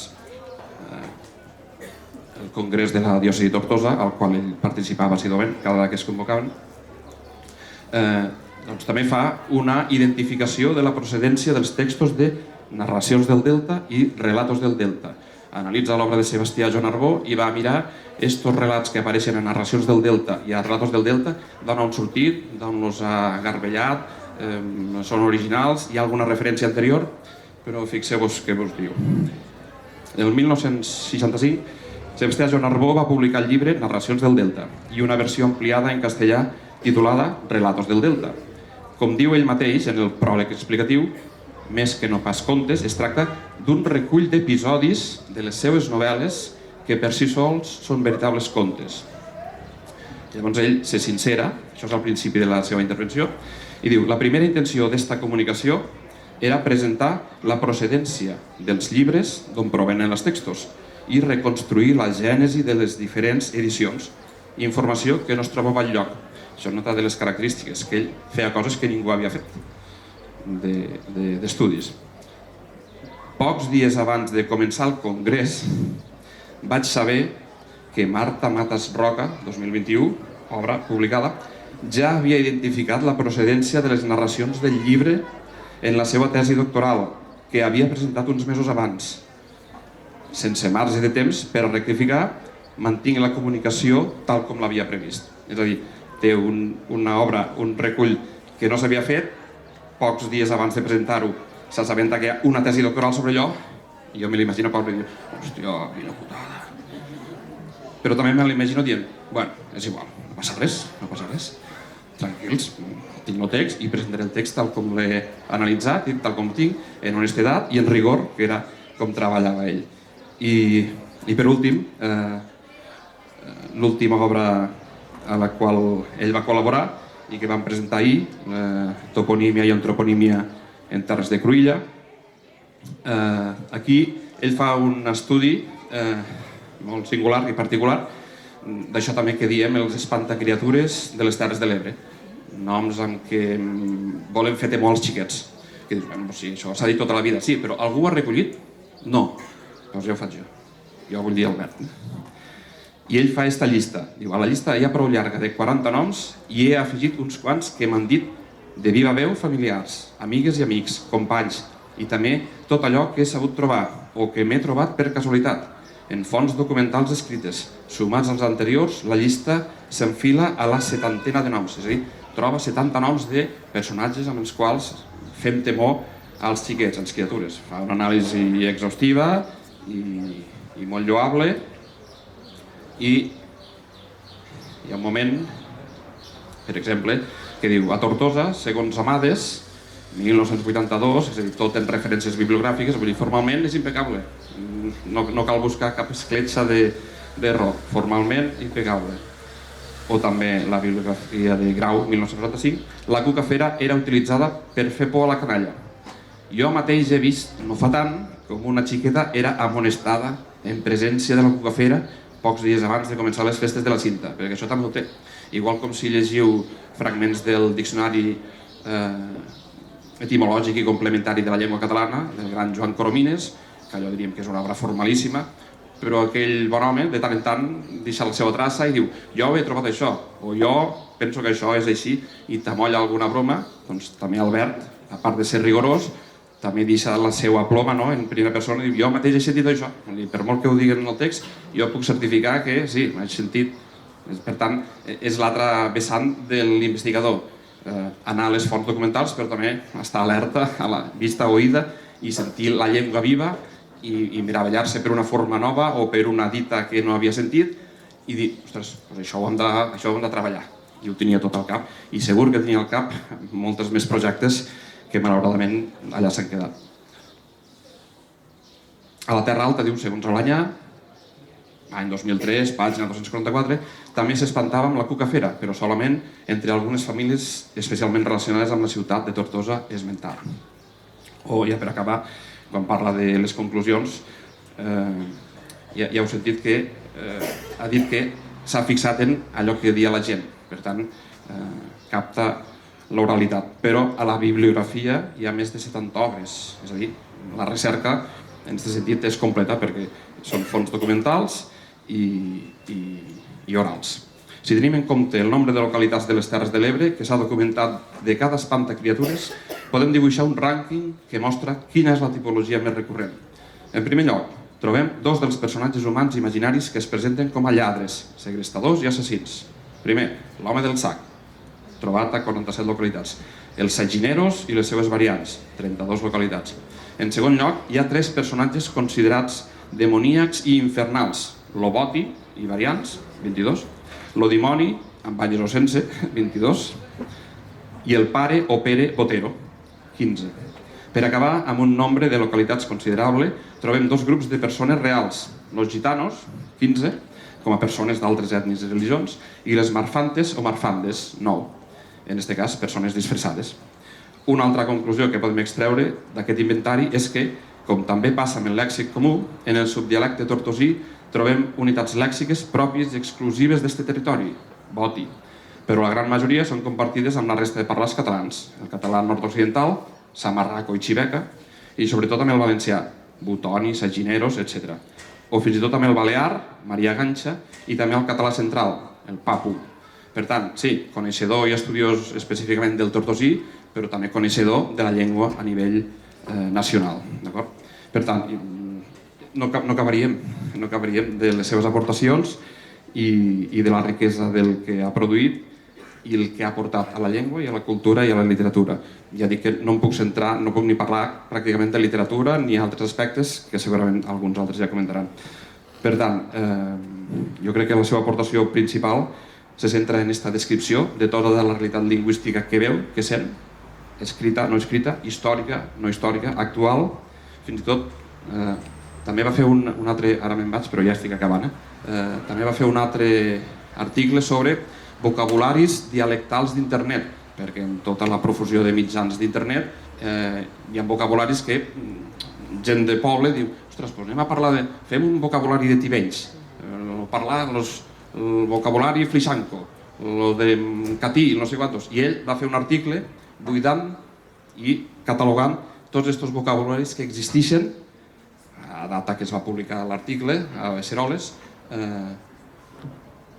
[SPEAKER 5] congrés de la diòcesi de Tortosa, al qual ell participava assidament cada vegada que es convocaven, doncs també fa una identificació de la procedència dels textos de narracions del Delta i relatos del Delta. Analitza l'obra de Sebastià Joan Arbó i va mirar estos relats que apareixen en narracions del Delta i a relatos del Delta, d'on han sortit, d'on els ha garbellat, són originals, hi ha alguna referència anterior, però fixeu-vos què vos diu. El 1965, Sebastià Joan Arbó va publicar el llibre Narracions del Delta i una versió ampliada en castellà titulada Relatos del Delta. Com diu ell mateix en el pròleg explicatiu, més que no pas contes, es tracta d'un recull d'episodis de les seues novel·les que per si sols són veritables contes. Llavors ell se sincera, això és al principi de la seva intervenció, i diu, la primera intenció d'esta comunicació era presentar la procedència dels llibres d'on provenen els textos i reconstruir la gènesi de les diferents edicions, informació que no es trobava enlloc. Això és una de les característiques, que ell feia coses que ningú havia fet d'estudis. Pocs dies abans de començar el congrés vaig saber que Marta Matas Roca, 2021, obra publicada, ja havia identificat la procedència de les narracions del llibre en la seva tesi doctoral, que havia presentat uns mesos abans. Sense marge de temps per a rectificar, mantinc la comunicació tal com l'havia previst. És a dir, té una obra, un recull que no s'havia fet, pocs dies abans de presentar-ho s'assabenta que hi ha una tesi doctoral sobre allò, i jo me l'imagino pobre dient, hòstia, quina putada. Però també me l'imagino dient, bueno, és igual, no passa res, tranquils, tinc el text i presentaré el text tal com l'he analitzat i tal com ho tinc, en honestedat i en rigor, que era com treballava ell. I per últim, l'última obra a la qual ell va col·laborar i que vam presentar ahir, Toponímia i Antroponímia en terres de Cruïlla. Aquí ell fa un estudi molt singular i particular d'això també que diem els espantacriatures de les Terres de l'Ebre, noms amb què volen fer molts xiquets, que dius, bueno, sí, això s'ha dit tota la vida, sí, però algú ho ha recollit? No, doncs ja ho faig jo vull dir Albert. I ell fa aquesta llista, diu, a la llista hi ha prou llarga de 40 noms i he afegit uns quants que m'han dit de viva veu familiars, amigues i amics, companys, i també tot allò que he sabut trobar o que m'he trobat per casualitat en fonts documentals escrites. Sumats als anteriors, la llista s'enfila a la 70ena de noms, és a dir, troba 70 noms de personatges amb els quals fem temor als xiquets, als criatures. Fa una anàlisi exhaustiva i molt lloable, i hi ha un moment, per exemple, que diu, a Tortosa, segons Amades, 1982, és a dir, tot en referències bibliogràfiques, vull dir, formalment és impecable. No cal buscar cap escletxa d'error, formalment impecable. O també la bibliografia de Grau, 1995, la cucafera era utilitzada per fer por a la canalla. Jo mateix he vist, no fa tant, com una xiqueta era amonestada en presència de la cucafera pocs dies abans de començar les festes de la Cinta, perquè això també ho té. Igual com si llegiu fragments del diccionari etimològic i complementari de la llengua catalana, del gran Joan Coromines, que allò diríem que és una obra formalíssima, però aquell bon home de tant en tant deixa la seva traça i diu, jo he trobat això, o jo penso que això és així, i t'amolla alguna broma, doncs també Albert, a part de ser rigorós, també deixa la seva ploma en primera persona i diu, jo mateix he sentit això. Per molt que ho diguen en el text, jo puc certificar que sí, m'he sentit. Per tant, és l'altre vessant de l'investigador. Anar a les fonts documentals, però també estar alerta a la vista oïda i sentir la llengua viva i meravellar-se per una forma nova o per una dita que no havia sentit i dir, ostres, això ho hem de treballar. i ho tenia tot al cap, i segur que tenia al cap molts més projectes que malauradament allà s'han quedat. A la Terra Alta, diu, segons Olanyà, any 2003, pàgina 244, també s'espantava amb la cucafera, però solament entre algunes famílies especialment relacionades amb la ciutat de Tortosa esmentada. O, ja per acabar, quan parla de les conclusions, ja heu sentit que ha dit que s'ha fixat en allò que dia la gent, per tant, capta l'oralitat. Però a la bibliografia hi ha més de 70 obres, és a dir, la recerca en aquest sentit és completa perquè són fonts documentals i orals. Si tenim en compte el nombre de localitats de les Terres de l'Ebre que s'ha documentat de cada espantacriatures, podem dibuixar un rànquing que mostra quina és la tipologia més recurrent. En primer lloc, trobem dos dels personatges humans imaginaris que es presenten com a lladres, segrestadors i assassins. Primer, l'home del sac, trobat a 47 localitats. Els sagineros i les seves variants, 32 localitats. En segon lloc, hi ha tres personatges considerats demoníacs i infernals, l'Oboti i variants, 22, l'Odimoni, amb banyes o sense, 22, i el pare o pere Botero, 15. Per acabar, amb un nombre de localitats considerable, trobem dos grups de persones reals, los gitanos, 15, com a persones d'altres ètnies i religions, i les marfantes o marfandes, 9, en aquest cas, persones disfressades. Una altra conclusió que podem extreure d'aquest inventari és que, com també passa amb el lèxic comú, en el subdialecte tortosí trobem unitats lèxiques pròpies i exclusives d'aquest territori, boti, però la gran majoria són compartides amb la resta de parlants catalans, el català nord-occidental, samarraco i xiveca, i sobretot amb el valencià, butoni, sagineros, etc. O fins i tot amb el balear, Maria Ganxa, i també el català central, el papu. Per tant, sí, coneixedor i estudiós específicament del tortosí, però també coneixedor de la llengua a nivell nacional. Per tant, no acabaríem de les seves aportacions i de la riquesa del que ha produït i el que ha aportat a la llengua i a la cultura i a la literatura. Ja dic que no em puc centrar, no puc ni parlar pràcticament de literatura ni altres aspectes que segurament alguns altres ja comentaran. Per tant, jo crec que la seva aportació principal se centra en aquesta descripció de tota la realitat lingüística que veu, que sent, escrita, no escrita, històrica, no històrica, actual, fins i tot també va fer un altre, ara me'n vaig però ja estic acabant, també va fer un altre article sobre vocabularis dialectals d'internet, perquè en tota la profusió de mitjans d'internet hi ha vocabularis que gent de poble diu, ostres, doncs anem a parlar de... fem un vocabulari de tivenys, parlar el vocabulari flixanco, el de catí, no sé quantos, i ell va fer un article buidant i catalogant tots aquests vocabularis que existeixen a data que es va publicar l'article a Beceroles,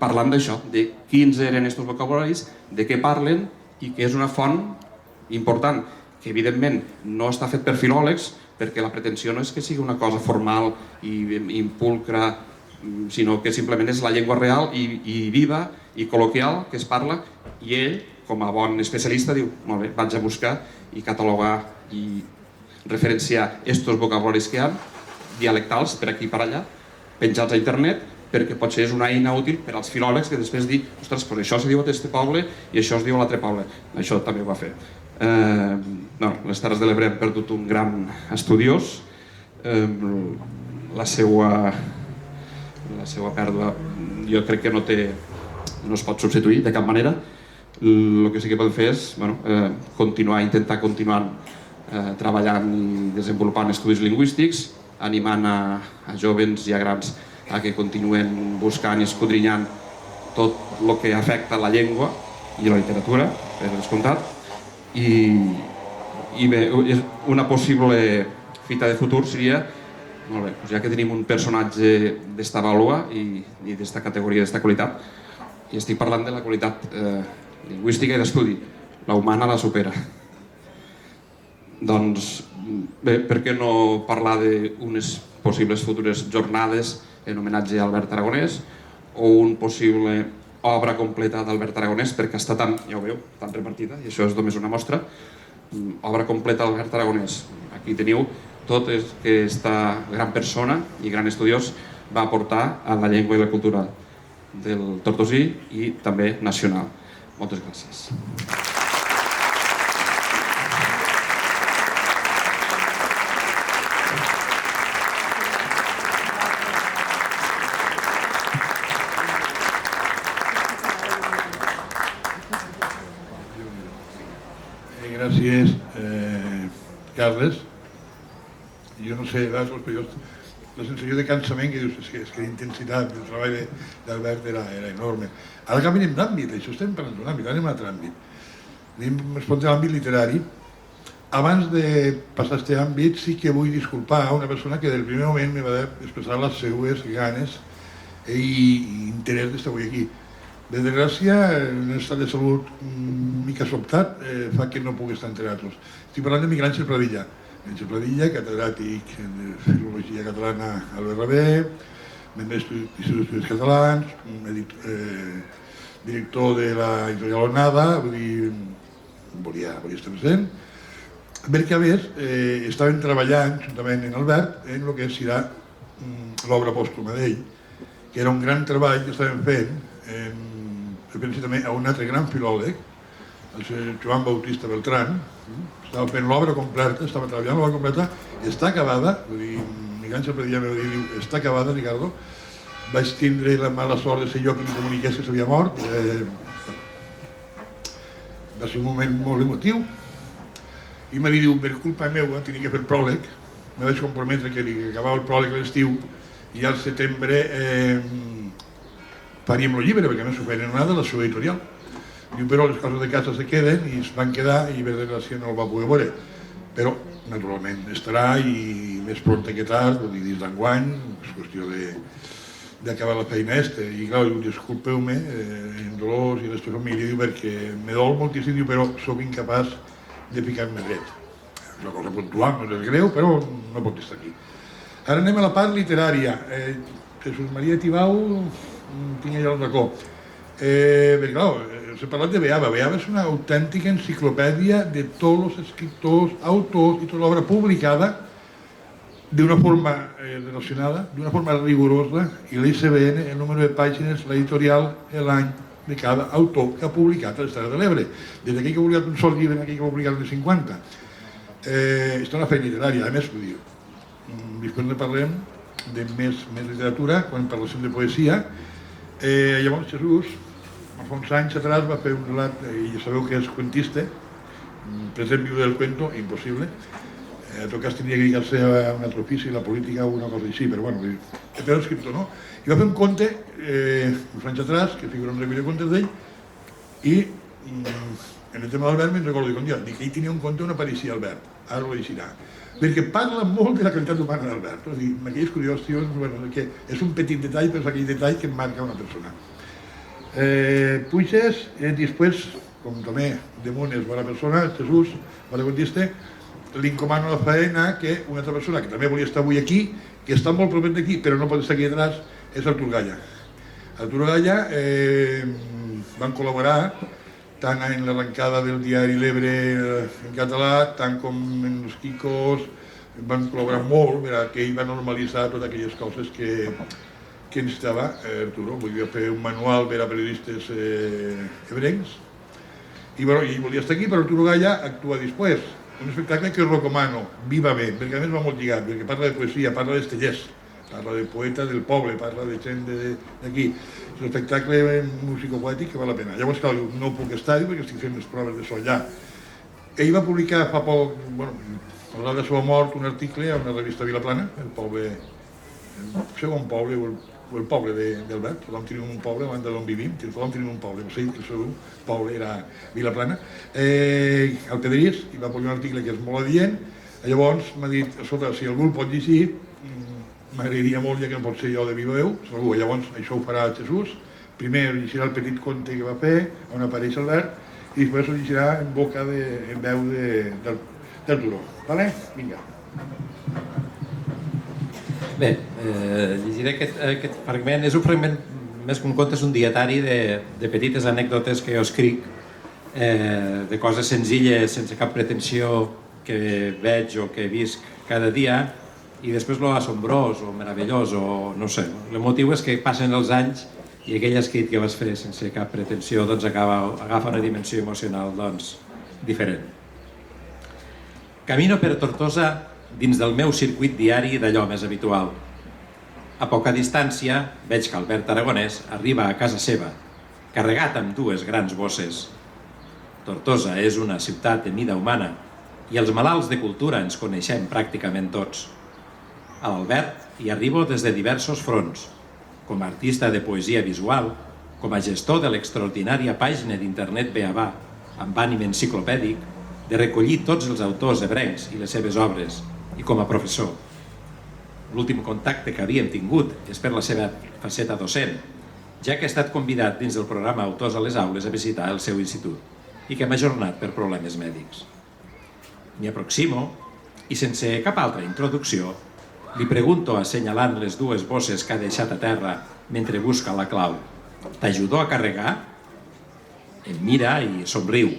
[SPEAKER 5] parlant d'això, de quins eren aquests vocabularis, de què parlen i que és una font important, que evidentment no està fet per filòlegs, perquè la pretensió no és que sigui una cosa formal i pulcra, sinó que simplement és la llengua real i viva i col·loquial que es parla, i ell, com a bon especialista, diu, molt bé, vaig a buscar i catalogar i referenciar aquests vocabularis que hi ha, dialectals, per aquí i per allà, penjats a internet, perquè potser és una eina útil per als filòlegs que després dir, ostres, doncs això se diu a aquest poble i això es diu a l'altre poble. Això també ho va fer. Les Terres de l'Ebre han perdut un gran estudiós. La seva pèrdua jo crec que no es pot substituir de cap manera. El que sí que podem fer és intentar continuar treballant i desenvolupant estudis lingüístics, animant a joves i a grans a que continuen buscant i escudrinyant tot el que afecta la llengua i la literatura, per descomptat. I bé, una possible fita de futur seria, molt bé, ja que tenim un personatge d'esta vàlua i d'esta categoria, d'esta qualitat, i estic parlant de la qualitat lingüística i d'estudi, la humana la supera. Doncs bé, per què no parlar d'unes possibles futures jornades en homenatge a Albert Aragonès o una possible obra completa d'Albert Aragonès, perquè està tan, ja ho veu, tan repartida, i això és només una mostra, obra completa d'Albert Aragonès. Aquí teniu tot el que aquesta gran persona i gran estudiós va aportar a la llengua i la cultura del tortosí i també nacional. Moltes gràcies.
[SPEAKER 2] Gràcies, Carles. Jo no sé, però la sensació de cansament que dius és que la intensitat del treball d'Albert era enorme. Ara canviem d'àmbit, això estem parlant d'un àmbit, anem a un altre àmbit. Anem a respondre a l'àmbit literari. Abans de passar a aquest àmbit sí que vull disculpar a una persona que del primer moment me va expressar les seues ganes i interès d'estar avui aquí. De desgràcia, en estat de salut mica sobtat fa que no pugui estar entre altres. Estic parlant de Miguel Àngel Pradilla. Àngel Pradilla, catedràtic de Filologia Catalana a l'URB, membre d'Instituts Catalans, director de l'editorial Onada, vull dir, volia estar present. Perquè a més estaven treballant juntament amb Albert en el que serà l'obra pòstuma d'ell, que era un gran treball que estaven fent. Penso també a un altre gran filòleg, el senyor Joan Bautista Beltrán, estava fent l'obra completa, estava treballant l'obra completa, està acabada, vull dir, Miguel Àngel Pradilla me va dir, està acabada, Ricardo, vaig tindre la mala sort de ser jo qui em comuniqués que s'havia mort, va ser un moment molt emotiu, i m'ha dit, per culpa meva, tenia que fer el pròleg, me vaig comprometre que acabava el pròleg a l'estiu, i al setembre faríem el llibre, perquè a més s'ho feien una de la seva editorial. Diu, però les coses de casa se queden i es van quedar i per desgràcia no el va poder veure. Però, naturalment, estarà i més pronta que tard, vull dir, dins d'enguany, és qüestió d'acabar la feina aquesta. I clar, diu, disculpeu-me, en Dolors i a la seva família, diu, perquè me dol moltíssim, diu, però sóc incapaç de ficar-me dret. És una cosa puntual, no és greu, però no pot estar aquí. Ara anem a la part literària. Jesús María Tibau, tinc allà el racó. Perquè, clar, s'ha parlat de Beava. Beava és una autèntica enciclopèdia de tots els escriptors, autors i tota l'obra publicada d'una forma relacionada, d'una forma rigorosa, i l'ISBN, el número de pàgines, l'editorial, l'any de cada autor que ha publicat a les Terres de l'Ebre. Des d'aquell que ha publicat un sol llibre a aquell que ha publicat de 50. És una feina literària, a més, vull dir, després ne parlem de més literatura, quan parlem de poesia. Llavors Jesús, fa uns anys atrás, va fer un relat, i ja sabeu que és cuentista, present viu del cuento, impossible. En tot cas tindria que dedicar-se a un altre ofici, la política o una cosa així, però bueno, era escriptor, no? I va fer un conte, uns anys atrás, que figura en recull de contes d'ell, i en el tema d'Albert me'n recordo, dic que ell tenia un conte on apareixia Albert, ara ho llegirà, perquè parla molt de la qualitat humana d'Albert, és a dir, amb aquelles curiositats, bueno, que és un petit detall, però és aquell detall que marca una persona. Puixes, després, com també damunt és bona persona, Jesús, bona contista, li encomano la feina que una altra persona que també volia estar avui aquí, que està molt propet d'aquí, però no pot estar aquí detrás, és Artur Galla. Artur Galla van col·laborar tant en l'arrencada del diari L'Ebre en català, tant com en els Quicos, van col·laborar molt perquè ell va normalitzar totes aquelles coses que necessitava Arturo. Volia fer un manual per a periodistes ebrencs i ell volia estar aquí, però Arturo Galla actua després. Un espectacle que recomano vivament, perquè a més va molt lligat, perquè parla de poesia, parla d'estellers, parla de poeta del poble, parla de gent d'aquí. És un espectacle musicopoètic que val la pena. Llavors, clar, no puc estar-hi perquè estic fent les proves de so allà. Ell va publicar fa poc, a l'hora de la seva mort, un article a una revista Vilaplana, el poble, el segon poble, o el poble d'Albert. Vam tenir un poble abans d'on vivim, vam tenir un poble, no sé que el seu poble era Vilaplana, al Pedrís, i va publicar un article que és molt adient. Llavors m'ha dit, escolta, si algú el pot llegir, m'agradaria molt, ja que no pot ser jo de viva veu, segur. Llavors això ho farà Jesús, primer llegirà el petit conte que va fer, on apareix Albert, i després ho llegirà en boca, en veu d'Arturo. Vale? Vinga.
[SPEAKER 6] Bé, llegiré aquest fragment. És un fragment, més que un conte, és un dietari de petites anècdotes que jo escric, de coses senzilles, sense cap pretensió, que veig o que visc cada dia, i després lo assombrós o meravellós o no sé. El motiu és que passen els anys i aquell escrit que vas fer sense cap pretensió doncs agafa una dimensió emocional doncs diferent. Camino per Tortosa dins del meu circuit diari d'allò més habitual. A poca distància veig que Albert Aragonès arriba a casa seva, carregat amb 2 grans bosses. Tortosa és una ciutat de mida humana i els malalts de cultura ens coneixem pràcticament tots. A l'Albert hi arribo des de diversos fronts, com a artista de poesia visual, com a gestor de l'extraordinària pàgina d'internet Beabà, amb ànim enciclopèdic, de recollir tots els autors ebrencs i les seves obres, i com a professor. L'últim contacte que havíem tingut és per la seva faceta docent, ja que he estat convidat dins del programa Autors a les Aules a visitar el seu institut i que m'ha ajornat per problemes mèdics. M'hi aproximo i sense cap altra introducció li pregunto assenyalant les 2 bosses que ha deixat a terra mentre busca la clau: «T'ajudo a carregar?» Em mira i somriu,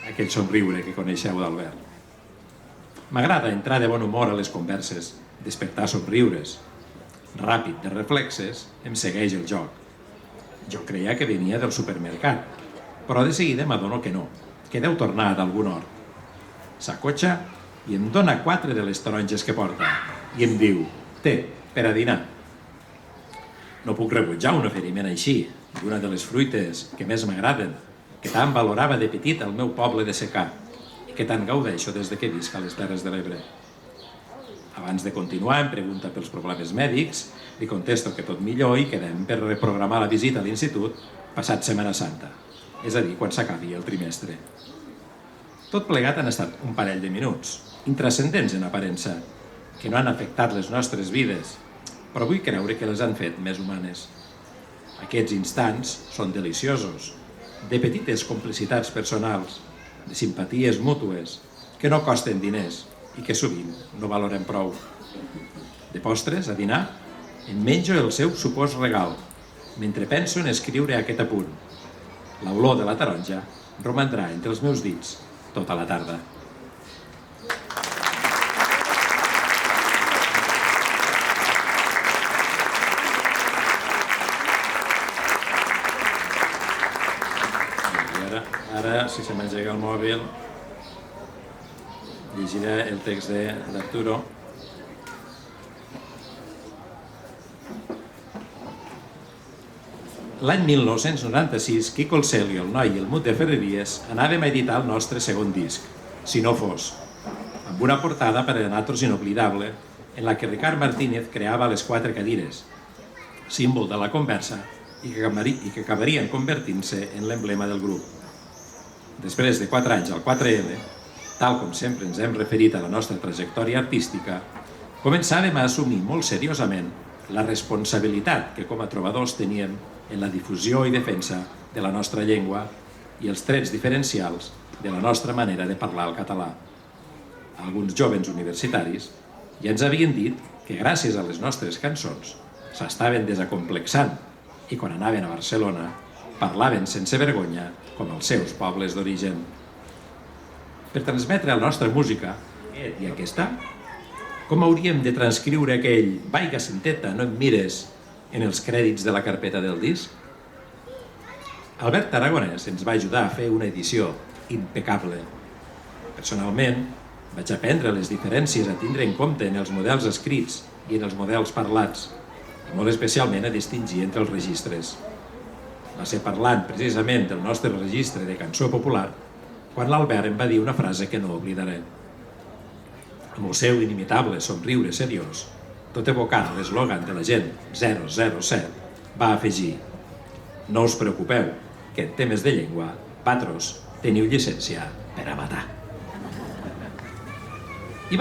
[SPEAKER 6] aquell somriure que coneixeu d'Albert. M'agrada entrar de bon humor a les converses, despertar somriures. Ràpid de reflexes, em segueix el joc. Jo creia que venia del supermercat, però de seguida m'adono que no, que deu tornar d'algun hort. S'acotxa i em dona 4 de les taronges que porta i em diu: «Té, per a dinar». No puc rebutjar un oferiment així, d'una de les fruites que més m'agraden, que tant valorava de petit al meu poble de secà i que tant gaudeixo des de que visc a les Terres de l'Ebre. Abans de continuar, em pregunta pels problemes mèdics, li contesto que tot millor i quedem per reprogramar la visita a l'institut passat Setmana Santa, és a dir, quan s'acabi el trimestre. Tot plegat han estat un parell de minuts, intrascendents en aparença, que no han afectat les nostres vides, però vull creure que les han fet més humanes. Aquests instants són deliciosos, de petites complicitats personals, de simpaties mútues, que no costen diners i que sovint no valorem prou. De postres, a dinar, em menjo el seu supòs regal, mentre penso en escriure aquest apunt. L'olor de la taronja romandrà entre els meus dits tota la tarda. Ara, si se m'engega el mòbil, llegiré el text d'Arturo. L'any 1996, Quico el Celio, el Noi i el Mut de Ferreries anàvem a editar el nostre segon disc, Si no fos, amb una portada per a nosaltres inoblidable, en la que Ricard Martínez creava les 4 cadires, símbol de la conversa i que acabarien convertint-se en l'emblema del grup. Després de 4 anys al 4L, tal com sempre ens hem referit a la nostra trajectòria artística, començàvem a assumir molt seriosament la responsabilitat que com a trobadors teníem en la difusió i defensa de la nostra llengua i els trets diferencials de la nostra manera de parlar el català. Alguns jovens universitaris ja ens havien dit que gràcies a les nostres cançons s'estaven desacomplexant i quan anaven a Barcelona parlaven sense vergonya com els seus pobles d'origen. Per transmetre la nostra música, i aquesta, com hauríem de transcriure aquell «Vaiga cinteta, no em mires» en els crèdits de la carpeta del disc? Albert Aragonès ens va ajudar a fer una edició impecable. Personalment, vaig aprendre les diferències a tindre en compte en els models escrits i en els models parlats, i molt especialment a distingir entre els registres. Va ser parlant precisament del nostre registre de cançó popular quan l'Albert em va dir una frase que no oblidaré. Amb el seu inimitable somriure seriós, tot evocant l'eslògan de la gent 007, va afegir: «No us preocupeu, que en temes de llengua, patros, teniu llicència per a matar». I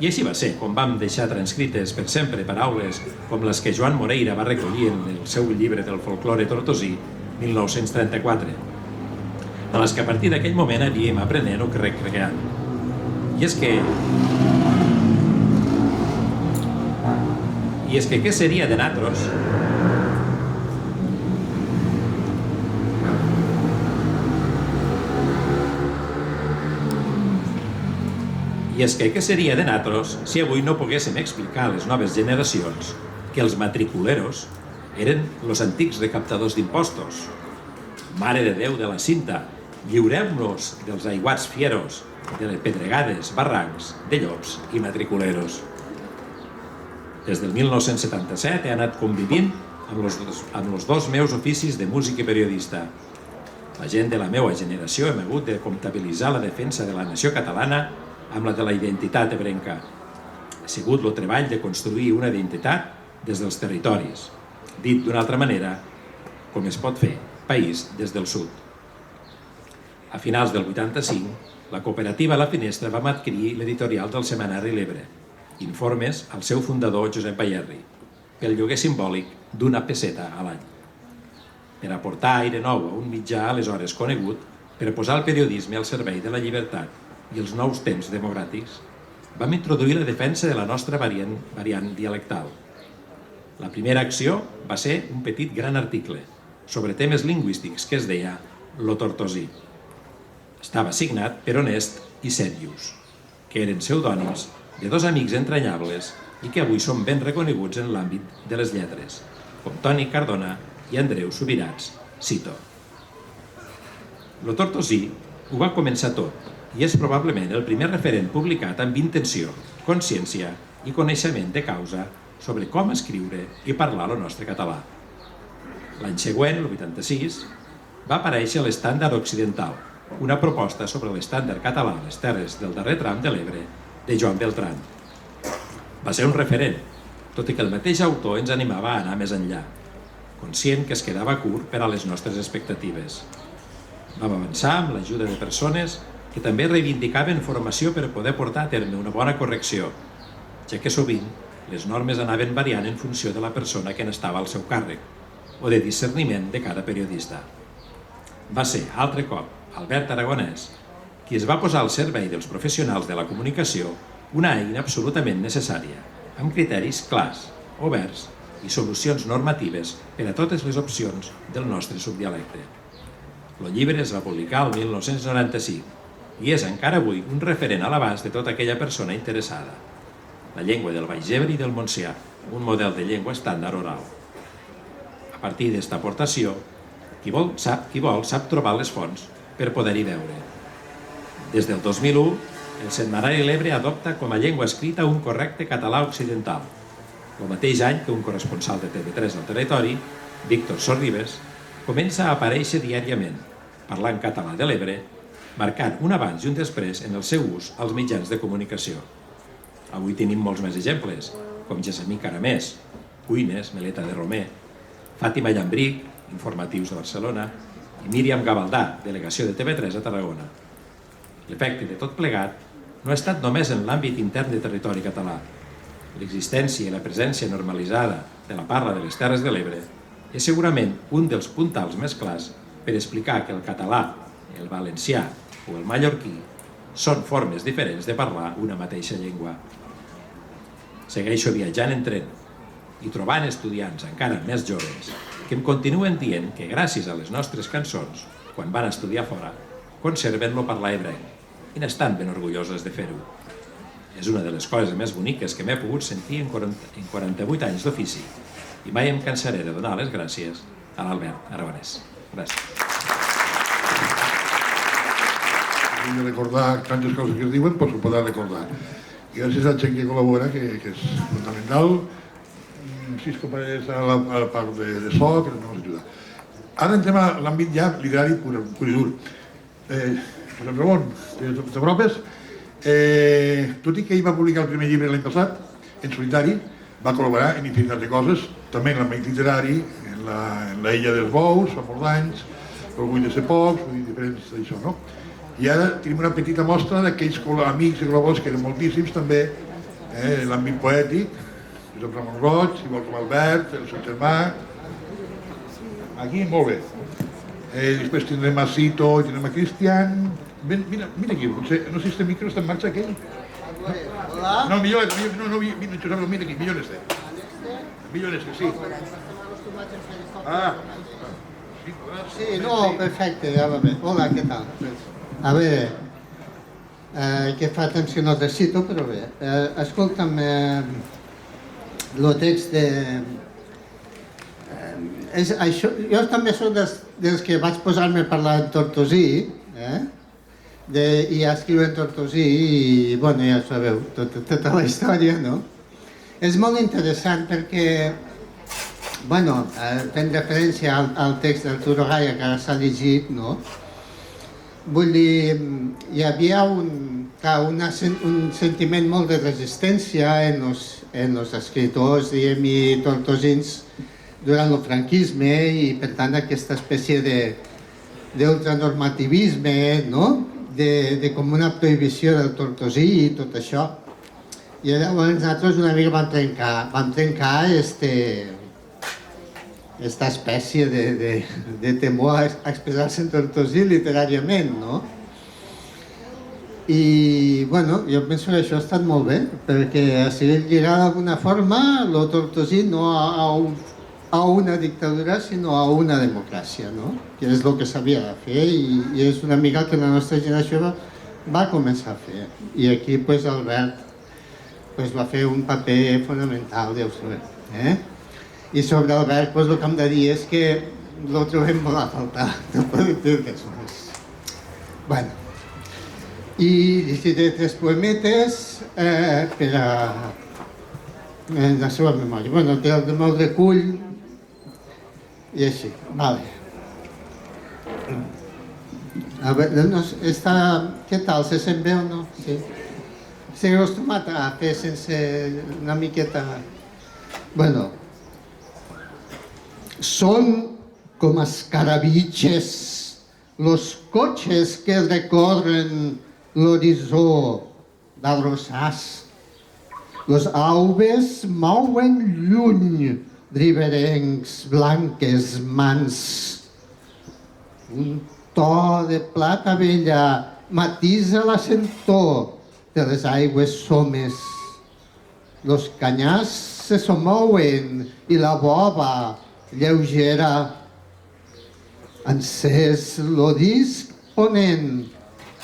[SPEAKER 6] així va ser, quan vam deixar transcrites per sempre paraules com les que Joan Moreira va recollir en el seu llibre del folklore tortosí, 1934, de les que a partir d'aquell moment havíem aprenent o recreant. I és que què seria de natros? I és que què seria de natros si avui no poguéssim explicar a les noves generacions que els matriculeros eren els antics recaptadors d'impostos. Mare de Déu de la Cinta, lliurem-nos dels aiguats fieros, de les pedregades, barrancs, de llops i matriculeros. Des del 1977 he anat convivint amb els dos meus oficis de músic i periodista. La gent de la meva generació hem hagut de comptabilitzar la defensa de la nació catalana amb la de la identitat ebrenca. Ha sigut el treball de construir una identitat des dels territoris. Dit d'una altra manera, com es pot fer país des del sud. A finals del 85, la cooperativa La Finestra vam adquirir l'editorial del setmanari L'Ebre, informes al seu fundador Josep Bayerri, pel lloguer simbòlic d'una peseta a l'any. Per aportar aire nou a un mitjà aleshores conegut, per posar el periodisme al servei de la llibertat i els nous temps democràtics, vam introduir la defensa de la nostra variant dialectal. La primera acció va ser un petit gran article sobre temes lingüístics que es deia Lo Tortosí. Estava signat per Honest i Sèrius, que eren pseudònims de dos amics entranyables i que avui són ben reconeguts en l'àmbit de les lletres, com Toni Cardona i Andreu Subirats, Cito. Lo Tortosí ho va començar tot i és probablement el primer referent publicat amb intenció, consciència i coneixement de causa sobre com escriure i parlar el nostre català. L'any següent, el 86, va aparèixer l'Estàndard Occidental, una proposta sobre l'estàndard català a les terres del darrer tram de l'Ebre de Joan Beltran. Va ser un referent, tot i que el mateix autor ens animava a anar més enllà, conscient que es quedava curt per a les nostres expectatives. Vam avançar amb l'ajuda de persones que també reivindicaven formació per poder portar a terme una bona correcció, ja que sovint les normes anaven variant en funció de la persona que n'estava al seu càrrec o de discerniment de cada periodista. Va ser, altre cop, Albert Aragonès, qui es va posar al servei dels professionals de la comunicació una eina absolutament necessària, amb criteris clars, oberts i solucions normatives per a totes les opcions del nostre subdialecte. El llibre es va publicar el 1995 i és encara avui un referent a l'abast de tota aquella persona interessada. La llengua del Baix Ebre i del Montsià, un model de llengua estàndard oral. A partir d'esta aportació, qui vol sap trobar les fonts per poder-hi veure. Des del 2001, el setmanari L'Ebre adopta com a llengua escrita un correcte català occidental, el mateix any que un corresponsal de TV3 al territori, Víctor Sorribes, comença a aparèixer diàriament, parlant català de l'Ebre, marcant un abans i un després en el seu ús als mitjans de comunicació. Avui tenim molts més exemples, com Gessamí Caramés, Cuines, Meleta de Romer, Fàtima Llambric, Informatius de Barcelona, i Míriam Gavaldà, delegació de TV3 a Tarragona. L'efecte de tot plegat no ha estat només en l'àmbit intern de territori català. L'existència i la presència normalitzada de la parla de les Terres de l'Ebre és segurament un dels puntals més clars per explicar que el català, el valencià o el mallorquí són formes diferents de parlar una mateixa llengua. Segueixo viatjant en tren i trobant estudiants encara més joves que em continuen dient que gràcies a les nostres cançons, quan van estudiar fora, conserven-lo parlar ebrenc i n'estan ben orgulloses de fer-ho. És una de les coses més boniques que m'he pogut sentir en 48 anys d'ofici i mai em cansaré de donar les gràcies a l'Albert Aragonès. Gràcies.
[SPEAKER 2] Vull recordar tantes coses que es diuen, pues ho podrà recordar. Gràcies a la gent que col·labora, que és fundamental. Cisco Parés a la part de so, que ens ajuda. Ara entrem a l'àmbit ja literari pur i dur. Josep Ramon, t'apropes? Tot i que ell va publicar el primer llibre l'any passat, en solitari, va col·laborar en infinitat de coses, també en l'àmbit literari, en la Illa dels Bous, fa molts anys, l'Orgull de ser pocs, diferents d'això, no? I ara tenim una petita mostra d'aquells amics i col·laboradors, que eren moltíssims també, l'àmbit poètic, Josep Ramon Roig, igual com Albert, el seu germà. Aquí, molt bé. Després tindrem a Cito i tindrem a Cristian. Mira aquí, no sé si este micro està en marxa aquell.
[SPEAKER 1] Hola.
[SPEAKER 2] No, millor mira aquí, millor este. Millor este, sí. Ah.
[SPEAKER 7] Sí, no, perfecte, ja va bé. Hola, què tal? A veure, que fa atenció no te cito, però bé. Escolta'm, el text de... jo també soc dels que vaig posar-me a parlar en tortosí, i a escriure en tortosí, i bueno, ja sabeu, tota la història, no? És molt interessant perquè, bueno, fent referència al text d'Arturo Gaya que ara s'ha llegit, no? Vull dir, hi havia un sentiment molt de resistència en els escriptors, diguem, i tortosins durant el franquisme, i per tant aquesta espècie d'ultranormativisme, no? De com una prohibició del tortosí i tot això. I llavors nosaltres una mica vam trencar aquesta espècie de temor a expressar-se en tortosí literàriament, no? I, bueno, jo penso que això ha estat molt bé, perquè ha sigut lligar d'alguna forma el tortosí no a una dictadura, sinó a una democràcia, no? Que és el que s'havia de fer i és una mica el que la nostra generació va començar a fer. I aquí, pues, Albert va fer un paper fonamental, ja ho sabeu. I sobre Albert, el que hem de dir és que el trobem molt a faltar. No podem dir res més. Bueno, i llegiré 3 poemetes per a la seva memòria. Bueno, del meu recull i així. Vale. A veure, què tal? Se sent bé o no? Sí. S'ha acostumat a fer sense una miqueta... Bueno, son como escarabiches los coches que recorren l'horitzó del rosàs. Los auves mouen lluny riberencs blanques mans. Un to de plata vella matisa la sentor de les aigües somes. Los canyars se somouen i la bova lleugera. Encès lo disc ponent,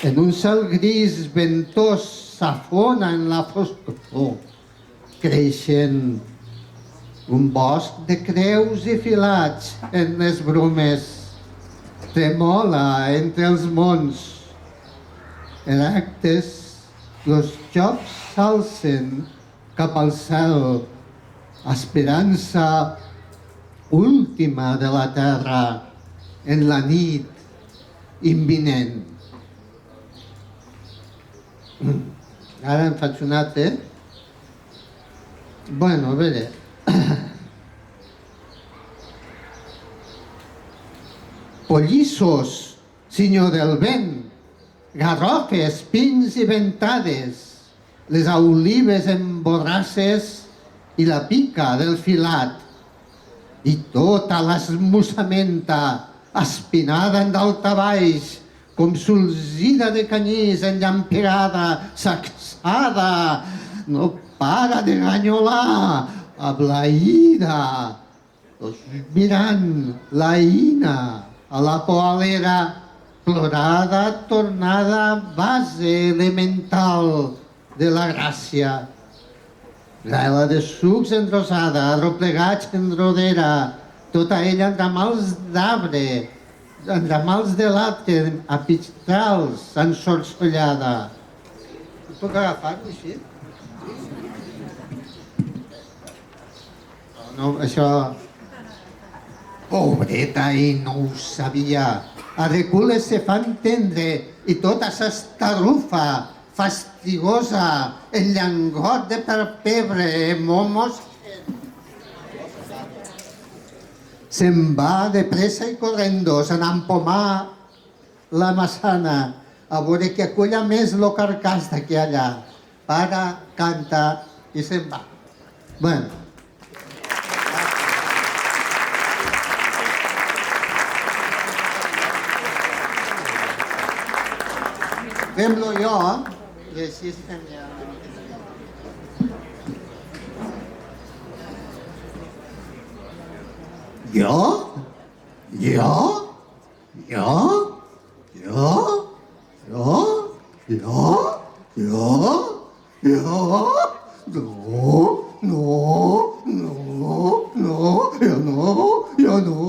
[SPEAKER 7] en un cel gris ventós s'afona en la foscor, creixent un bosc de creus i filats en les brumes, tremola entre els mons. Erectes, los jocs s'alcen cap al cel, esperança última de la terra en la nit imminent. Ara em faig un altre. Bueno, a veure. Pollissos, senyor del vent, garrofes, pins i ventades, les olives en borrasses i la pica del filat, i tota l'esmussamenta espinada en daltabaix, com solzida de canyís enllampegada, sacsada, no para de ganyolar, ablaïda, mirant la ina a la poalera, plorada, tornada, base elemental de la gràcia. Graela de sucs enrosada, arroplegats en rodera, tota ella en ramals d'arbre, en ramals de làcter, a pistrals, ensorsollada. Puc agafar-ho així? No, això... Pobreta, i no ho sabia. A recules se fa entendre i tota s'estarrufa, fastigosa, el llengot de perpebre, momos... Se'n va de pressa i correndo, se'n empomar la massana, a veure que aculla més lo carcàs d'aquí allà. Para, canta i se'n va. Bueno. Fem-lo jo, i així estem ja. Jo? Jo? Jo? Jo? Jo? Jo? Jo? Jo? No, no, no, no, jo no, jo no.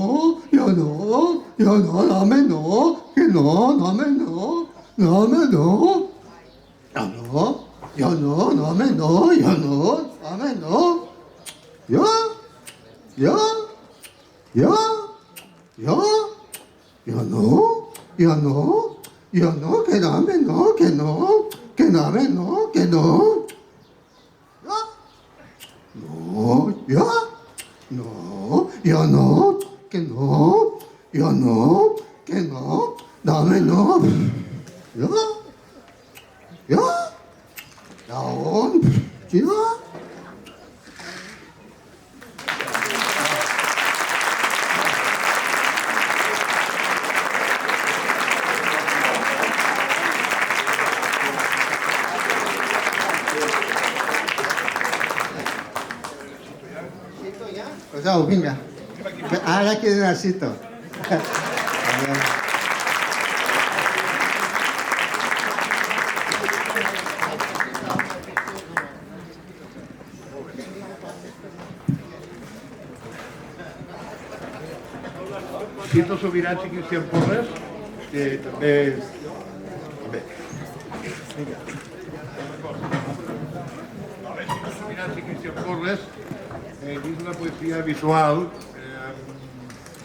[SPEAKER 7] home, no, que no, no, home, no, no, home, no. Jo no, no, home, no, jo no, home, no. Jo, no, que no, home, no, que no, home, no, que no. No, que no, que no, dame no. Down, Pues au, vinga. Ara que necessito.
[SPEAKER 2] Cito Sobirats i Cristian Porres, que també... Cito Sobirats i Cristian Porres, dins de la poesia visual,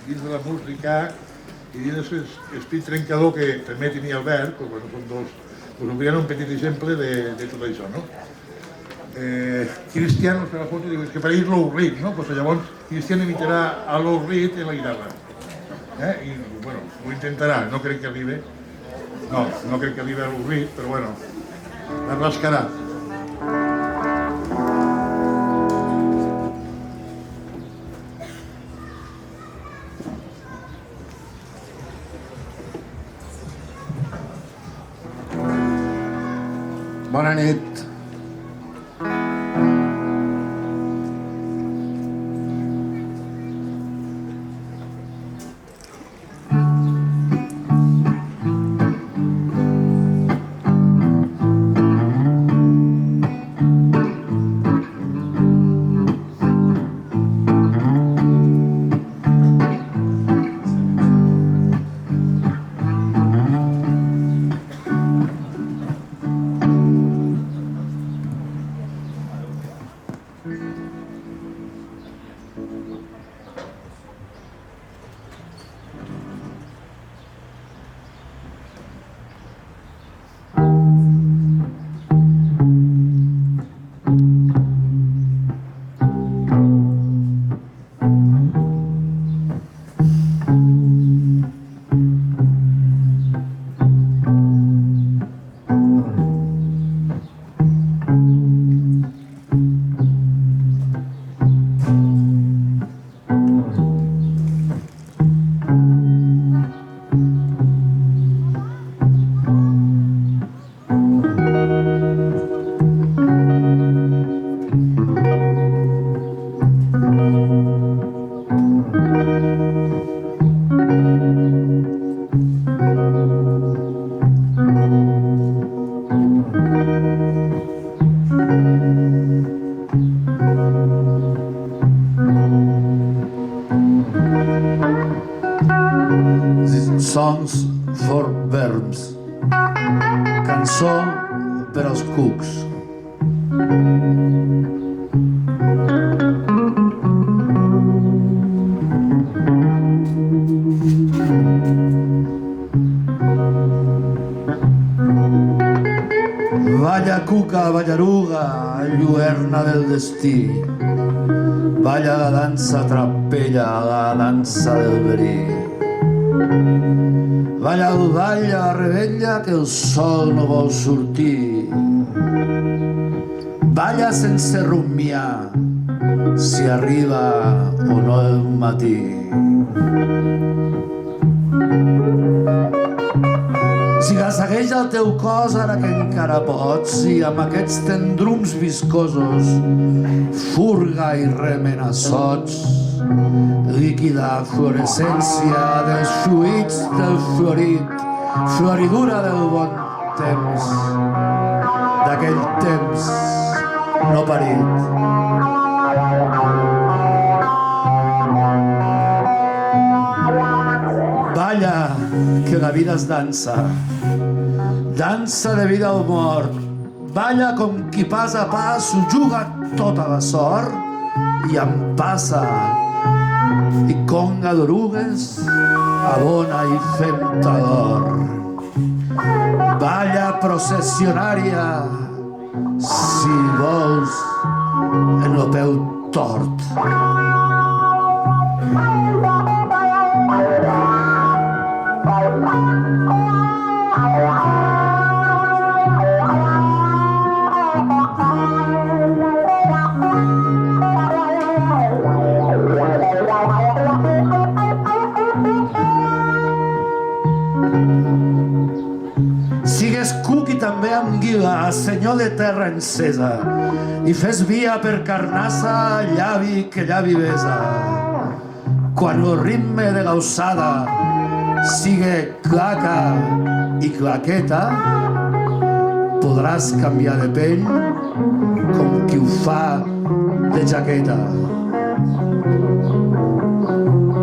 [SPEAKER 2] dins de la música i dins de l'esperit trencador que també tenia Albert, doncs, bueno, són dos, us obriran un petit exemple de tot això, no? Cristian nos fa la foto i diu, és que per ell és Lou Reed, no? Pues llavors Cristian imitarà a Lou Reed en la guitarra. I, bueno, ho intentarà, no crec que arribi. No crec que arribi a Lou Reed, però bueno, la rascarà.
[SPEAKER 8] Bona nit. Songs for Verbs. Cançó per als cucs. Balla cuca, ballaruga, lluerna del destí. Balla la dansa trapella, la dansa del verí. Balla el ball a la rebella que el sol no vol sortir. Balla sense rumiar si arriba o no el matí. Sigassegueix el teu cos ara que encara pots i amb aquests tendrums viscosos furga i remena sots, líquida fluorescència dels fluids del florit, floridura del bon temps, d'aquell temps no parit. Balla que la vida és dansa, dansa de vida o mort. Balla com qui pas a pas ho juga tota la sort i em passa. I conga d'orugues abona i fem-te d'or. Balla processionària, si vols, en el peu tort. Sigues cuc i també anguila, senyor de terra encesa, i fes via per carnassa, llavi que llavi besa. Quan el ritme de l'alçada sigue claca i claqueta, podràs canviar de pell com qui ho fa de jaqueta.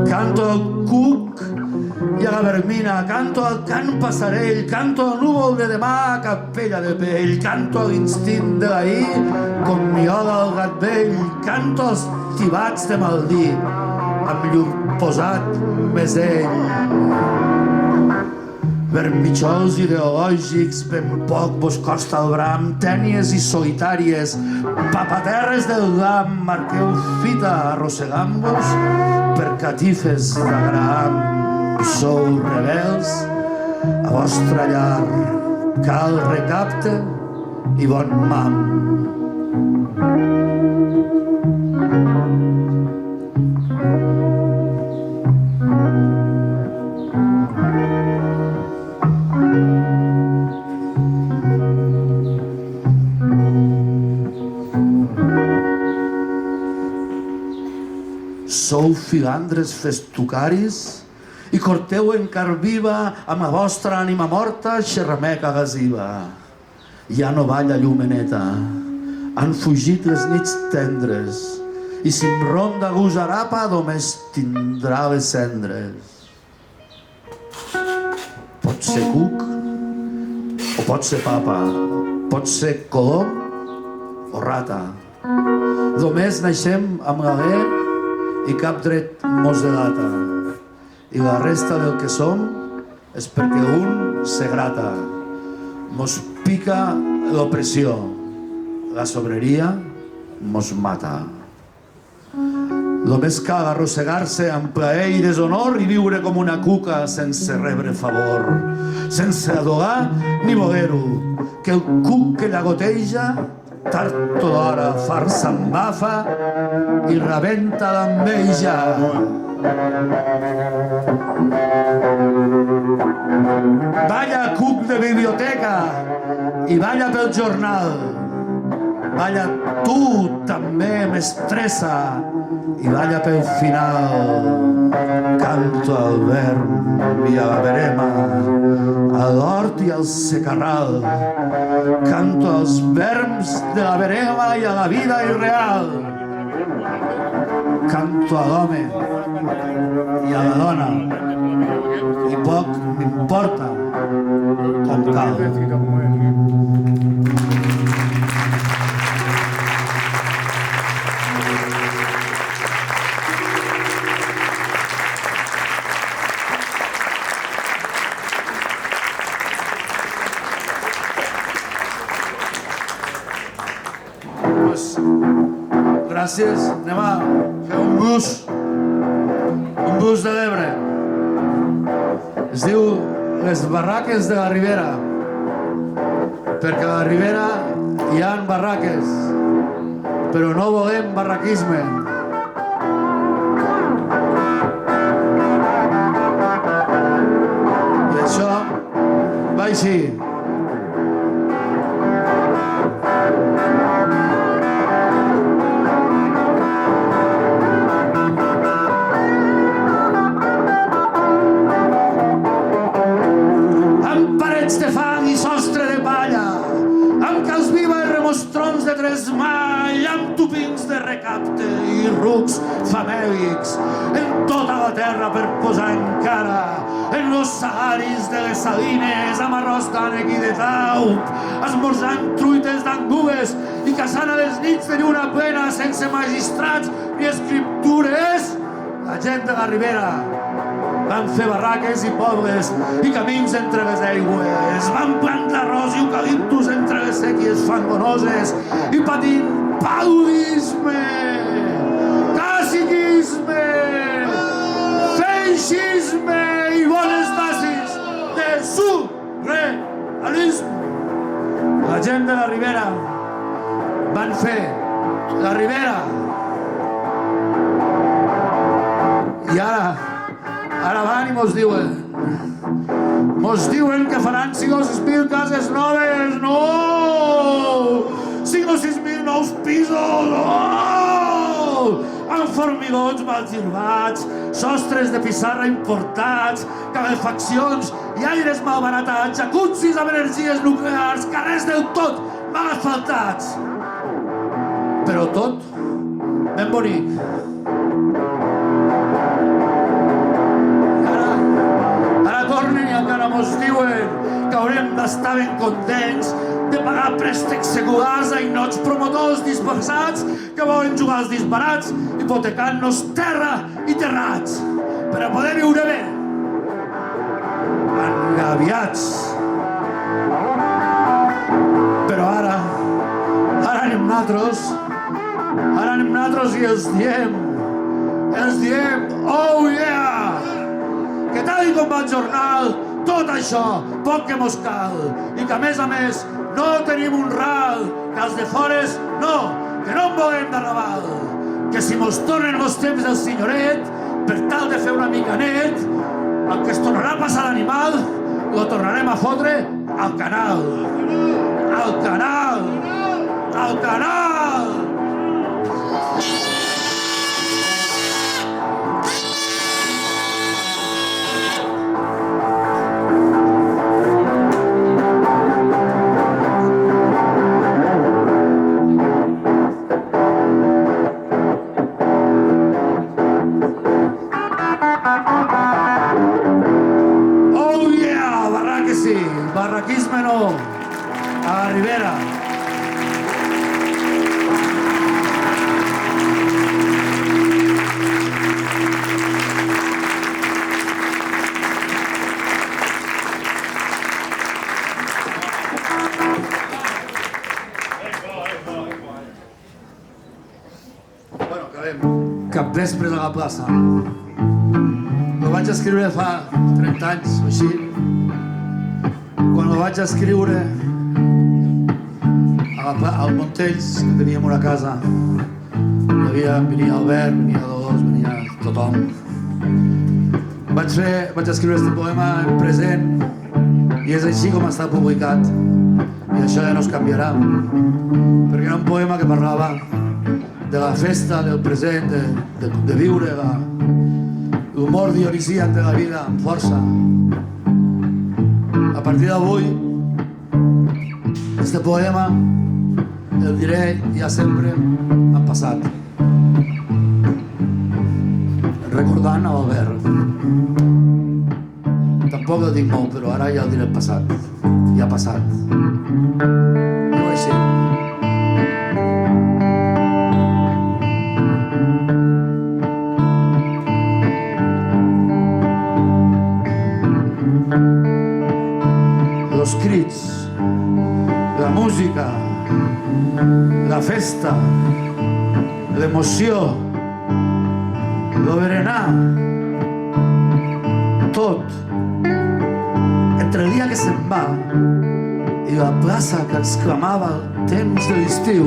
[SPEAKER 8] Canto el cuc i a la vermina, canto al cant passarell, canto al núvol de demà a capella de pell, canto a l'instint de l'ahir com miola el gat vell, canto als tibats de Maldí amb llur posat mesell. Vermitjols ideològics ben poc vos costa el bram, tènies i solitàries, papaterres del glam, marqueu fita arrossegant-vos per catifes d'Abraham. Sou rebels, a vostra llar cal recapte i bon mam. Sou filandres festucaris i corteu en car viva amb la vostra ànima morta xerrameca gasiva. Ja no balla llumeneta, han fugit les nits tendres, i si em ronda gusarapa només tindrà les cendres. Pot ser cuc o pot ser papa, pot ser colom o rata. Només naixem amb galè i cap dret mos delata. I la resta del que som és perquè un se grata. Mos pica l'opressió, la sobreria mos mata. Només cal arrossegar-se amb plaer i deshonor i viure com una cuca sense rebre favor, sense adorar ni voler-ho, que el cuc que llagoteja tard o d'hora farsa embafa i rebenta l'enveja. Balla cuc de biblioteca i balla pel jornal. Balla tu també, mestressa, i balla pel final. Canto al verm i a la verema, a l'hort i al secarral. Canto als verms de la verema i a la vida irreal. Canto a l'home i a la dona, i poc m'importa com cal. Gràcies, anem a fer un bus de l'Ebre. Es diu Les barraques de la Ribera, perquè a la Ribera hi ha barraques, però no volem barraquisme. I això va així. Amb tupins de recapte i i rucs famèlics, en tota la terra per posar encara, en los salaris de les salines, amb arròs d'ànec i de taup, esmorzant truites d'angues i caçant a les nits de lluna plena sense magistrats ni escriptures. La gent de la Ribera van fer barraques i pobles i camins entre les aigües, van plantar arròs i eucaliptus entre les sèquies fangonoses i patint paludisme, caciquisme, feixisme i bones nazis de surrealisme. La gent de la Ribera van fer la Ribera i ara van i mos diuen que faran 5 o 6.000 cases noves. No! 5 o 6.000 nous pisos. Oh! Amb formigons mal girbats, sostres de pissarra importats, calefaccions i aires malbaratats, jacuzzis amb energies nuclears, carrers del tot mal asfaltats. Però tot ben bonic. Tornen i encara mos diuen que haurem d'estar ben contents de pagar préstecs seculars a inots promotors dispersats que volen jugar als disbarats hipotecant-nos terra i terrats per a poder viure bé. Engabiats. Però ara anem nosaltres i els diem, oh yeah! Que tal com va el jornal, tot això, poc que mos cal, i que a més no tenim un ral, que els de fores no, que no en volem de Raval, que si mos tornen els temps del senyoret, per tal de fer una mica net, el que es tornarà a passar l'animal, lo tornarem a fotre al canal. Al canal! Al canal! Barraquisme no, a la Ribera. Bueno, acabem. Capvespre de la plaça. Ho vaig escriure fa 30 anys o així. Quan ho vaig escriure al Montells, que teníem una casa, venia Albert, venia Dolors, venia tothom. Vaig escriure aquest poema en present i és així com està publicat. I això ja no es canviarà, perquè era un poema que parlava de la festa, del present, de viure l'humor dionisíac de la vida amb força. A partir d'avui, este poema el diré ja sempre en passat, recordant a l'Albert. Tampoc el dic molt, però ara ja el diré en passat. Ja ha passat. Diu així. Los crits, la música, la festa, l'emoció, lo berenar, tot, entre el dia que se'n va i la plaça que exclamava el temps de l'estiu.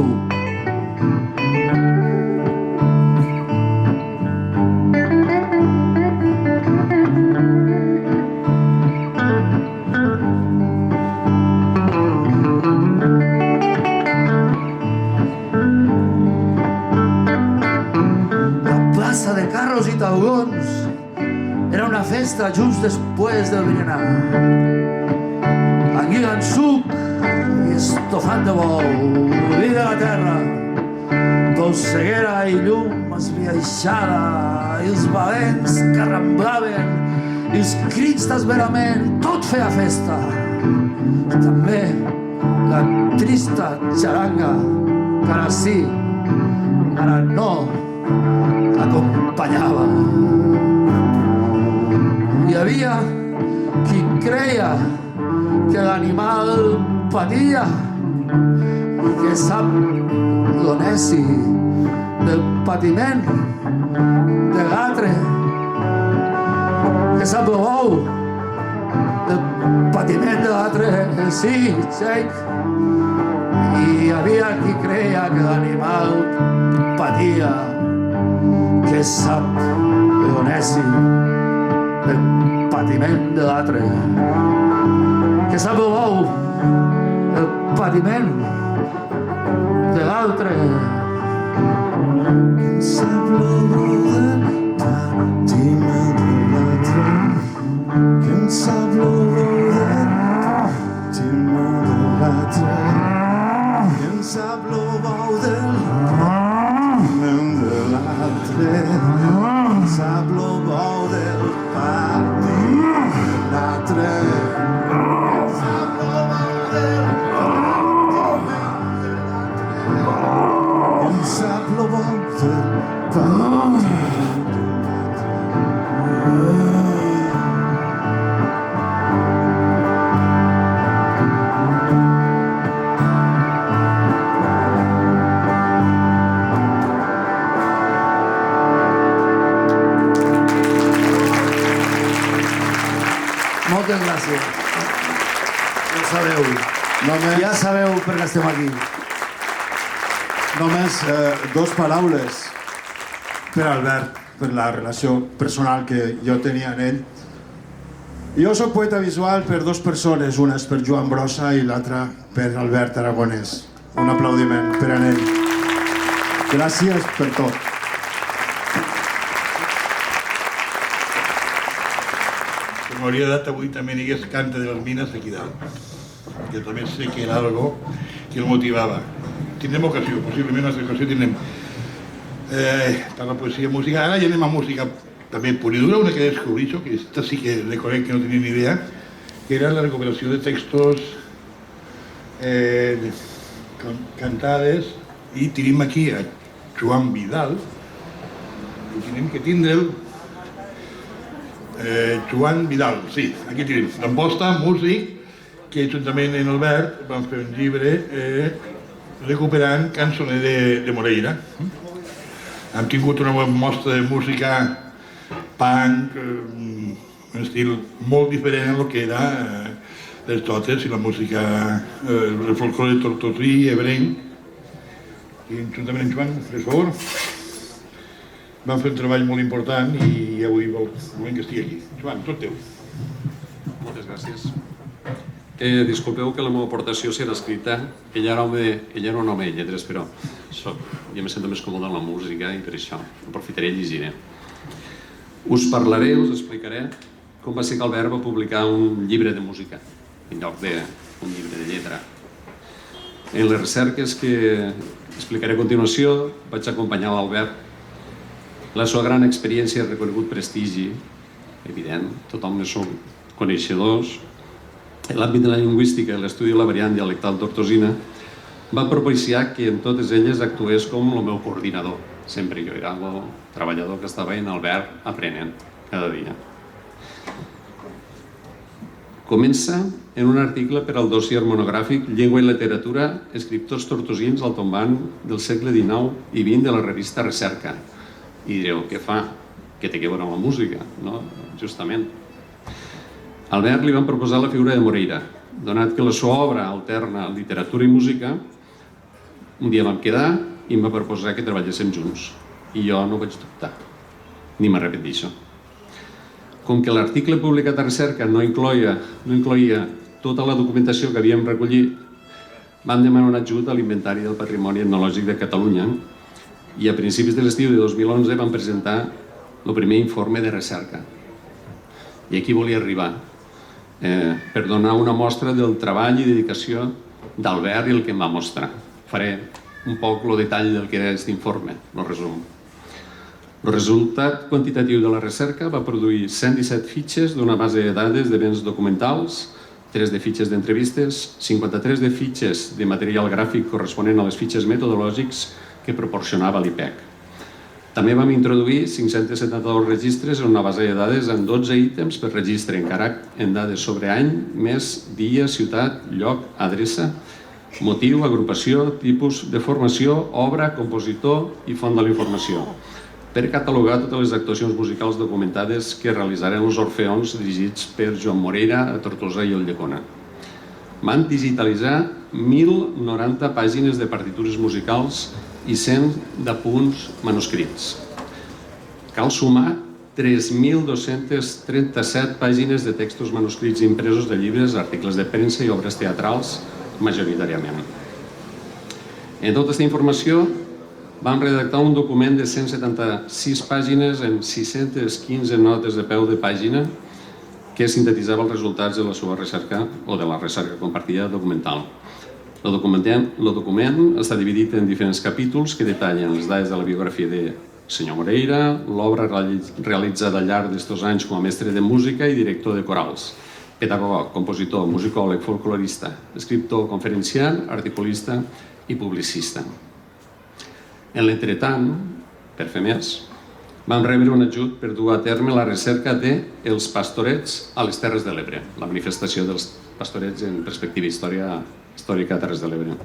[SPEAKER 8] De carros i taulons era una festa just després del berenar. Anguila en suc i estofat de bou, vi de la terra, dolceguera i llum esbiaixada i els valents que arramblaven i els crits d'esverament, tot feia festa. També la trista xaranga, que ara sí, ara no, acompanyava. Hi havia qui creia que l'animal patia, que sap lo neci del patiment de l'altre, que sap lo bou del patiment de l'altre, sí, xeic. I hi havia qui creia que l'animal patia, que sap lo neci del patiment de l'altre, que sap lo bou del patiment de l'altre. Sap lo bou del patiment de l'altre, que sap lo bou del patiment de l'altre, que sap lo bou del patiment de l'altre, sap lo bou del patiment de l'altre, sap lo bou del patiment de l'altre, sap lo bou del patiment de l'altre. Moltes gràcies. Ja sabeu. Ja sabeu per què estem aquí.
[SPEAKER 9] Només dos paraules per Albert, per la relació personal que jo tenia amb ell. Jo soc poeta visual per dues persones, una és per Joan Brossa i l'altra per Albert Aragonès. Un aplaudiment per a ell. Gràcies per tot.
[SPEAKER 2] M'hauria dat avui també digués Canta de les Mines aquí dalt, que també sé que era algo que el motivava. Tindrem ocasió, possiblement una altra ocasió tindrem per la poesia música. Ara ja anem a música també pura i dura, una que descobritxo, que esta sí que reconec que no tenia ni idea, que era la recuperació de textos cantades, i tenim aquí a Joan Vidal, i tenim que tindre'l Joan Vidal, sí, aquí tenim, d'Amposta, músic, que juntament amb Albert van fer un llibre recuperant cançoner de Moreira. Hem tingut una mostra de música punk, un estil molt diferent del que era les totes i la música, el folclore tortosí, ebrenc. I juntament amb Joan, per favor, van fer un treball molt important i avui volem que estigui aquí. Joan, tot teu.
[SPEAKER 10] Moltes gràcies. Disculpeu que la meva aportació serà escrita. Ell era un home de lletres, però jo me sento més còmode en la música i per això aprofitaré i llegiré. Us parlaré, us explicaré com va ser que Albert va publicar un llibre de música en lloc d'un llibre de lletra. En les recerques que explicaré a continuació vaig acompanyar l'Albert. La seva gran experiència i reconegut prestigi, evident, tothom ne som coneixedors, en l'àmbit de la lingüística i l'estudi de la variant dialectal tortosina, va propiciar que en totes elles actués com el meu coordinador. Sempre jo era el treballador que estava en Albert aprenent cada dia. Comença en un article per al dossier monogràfic Llengua i literatura, escriptors tortosins al tombant del segle XIX i XX de la revista Recerca. I direu, què fa? Què té a veure amb la música? No, justament. Albert li van proposar la figura de Moreira, donat que la seva obra alterna literatura i música. Un dia vam quedar i em va proposar que treballéssim junts. I jo no vaig dubtar, ni m'arrepent d'això. Com que l'article publicat a Recerca no incloïa tota la documentació que havíem recollit, vam demanar un ajut a l'Inventari del Patrimoni Etnològic de Catalunya i a principis de l'estiu de 2011 vam presentar el primer informe de recerca. I aquí volia arribar, per donar una mostra del treball i dedicació d'Albert i el que em va mostrar. Faré un poc el detall del que era aquest informe, el resum. El resultat quantitatiu de la recerca va produir 117 fitxes d'una base de dades de béns documentals, 3 de fitxes d'entrevistes, 53 de fitxes de material gràfic corresponent a les fitxes metodològics que proporcionava l'IPEC. També vam introduir 572 registres en una base de dades amb 12 ítems per registre en dades sobre any, mes, dia, ciutat, lloc, adreça, motiu, agrupació, tipus de formació, obra, compositor i font de la informació, per catalogar totes les actuacions musicals documentades que realitzaren els Orfeons dirigits per Joan Moreira a Tortosa i Ulldecona. Van digitalitzar 1.090 pàgines de partitures musicals i 100 d'apunts manuscrits. Cal sumar 3.237 pàgines de textos manuscrits impresos de llibres, articles de premsa i obres teatrals, majoritàriament. En tota aquesta informació vam redactar un document de 176 pàgines amb 615 notes de peu de pàgina que sintetitzava els resultats de la seva recerca o de la recerca compartida documental. El document està dividit en diferents capítols que detallen les dades de la biografia de senyor Moreira, l'obra realitzada al llarg d'estos anys com a mestre de música i director de corals, pedagog, compositor, musicòleg, folclorista, escriptor, conferenciant, articulista i publicista. En l'entretant, per fer més, vam rebre un ajut per dur a terme la recerca de Els Pastorets a les Terres de l'Ebre, la manifestació dels pastorets en perspectiva històrica a Terres de l'Ebre.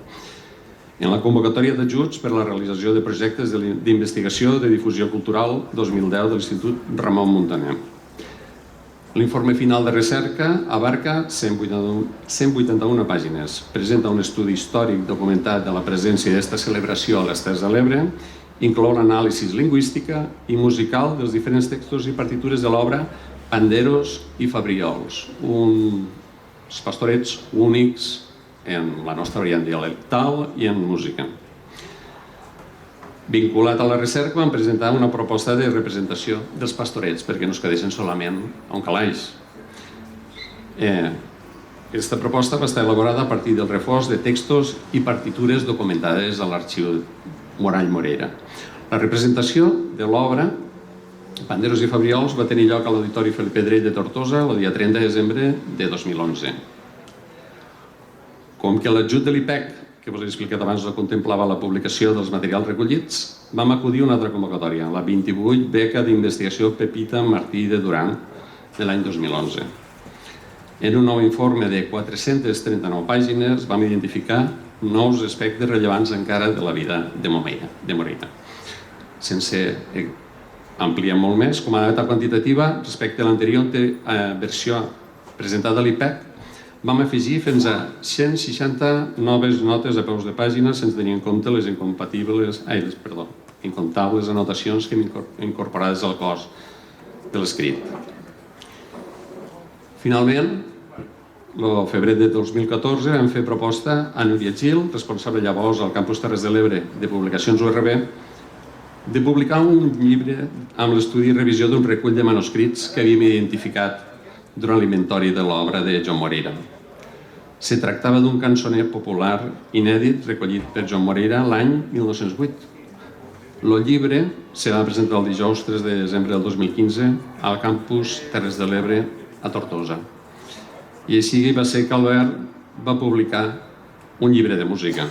[SPEAKER 10] En la convocatòria d'ajuts per a la realització de projectes d'investigació de difusió cultural 2010 de l'Institut Ramon Muntaner. L'informe final de recerca abarca 181 pàgines. Presenta un estudi històric documentat de la presència d'aquesta celebració a les Terres de l'Ebre, inclou l'anàlisi lingüística i musical dels diferents textos i partitures de l'obra Panderos i Fabriols, uns pastorets únics en la nostra variant dialectal i en música. Vinculat a la recerca vam presentar una proposta de representació dels pastorets perquè no es quedessin solament a un calaix. Aquesta proposta va estar elaborada a partir del reforç de textos i partitures documentades a l'arxiu Morall Moreira. La representació de l'obra Panderos i Fabriols va tenir lloc a l'Auditori Felip Pedrell de Tortosa el dia 30 de desembre de 2011. Com que l'ajut de l'IPEC, que vos he explicat abans, no contemplava la publicació dels materials recollits, vam acudir a una altra convocatòria, la 28 beca d'investigació Pepita Martí de Duran de l'any 2011. En un nou informe de 439 pàgines vam identificar nous aspectes rellevants encara de la vida de Moreira. Sense ampliar molt més, com a data quantitativa, respecte a l'anterior versió presentada a l'IPEC, vam afegir fins a 160 noves notes a peus de pàgina sense tenir en compte les incomptables anotacions que hem incorporades al cos de l'escrit. Finalment, el febrer de 2014 vam fer proposta a Núria Gil, responsable llavors al Campus Terres de l'Ebre de Publicacions URB, de publicar un llibre amb l'estudi i revisió d'un recull de manuscrits que havíem identificat durant l'inventori de l'obra de Joan Moreira. Se tractava d'un cançoner popular inèdit recollit per Joan Moreira l'any 1908. El llibre se va presentar el dijous 3 de desembre del 2015 al Campus Terres de l'Ebre a Tortosa. I així va ser que Albert va publicar un llibre de música.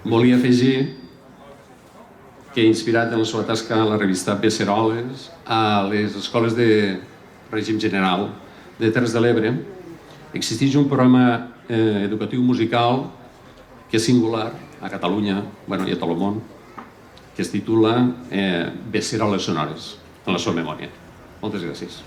[SPEAKER 10] Volia afegir que, inspirat en la seva tasca a la revista Beceroles, a les escoles de règim general de Terres de l'Ebre, existeix un programa educatiu musical que és singular a Catalunya i a tot el món, que es titula Beceroles sonores, en la seva memòria. Moltes gràcies.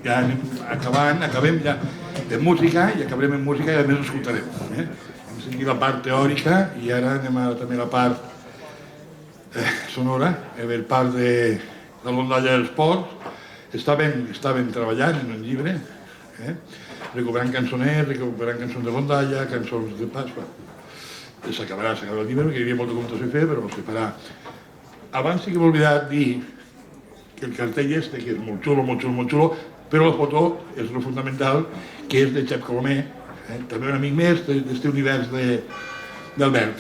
[SPEAKER 2] Ja anem acabem ja de música i acabarem en música i a més escoltarem. Hem sentit la part teòrica i ara anem també a la part sonora, el part de l'Ondalla dels Ports. Estaven treballant en el llibre, recuperant cançoners, recuperant cançons de rondalla, cançons de pas. S'acabarà el llibre perquè hi havia molta comptació a fer, però se farà abans sí que m'he oblidat dir que el cartell que és molt xulo, però la foto és lo fundamental, que és de Xep Colomer, també un amic més d'aquest univers d'Albert.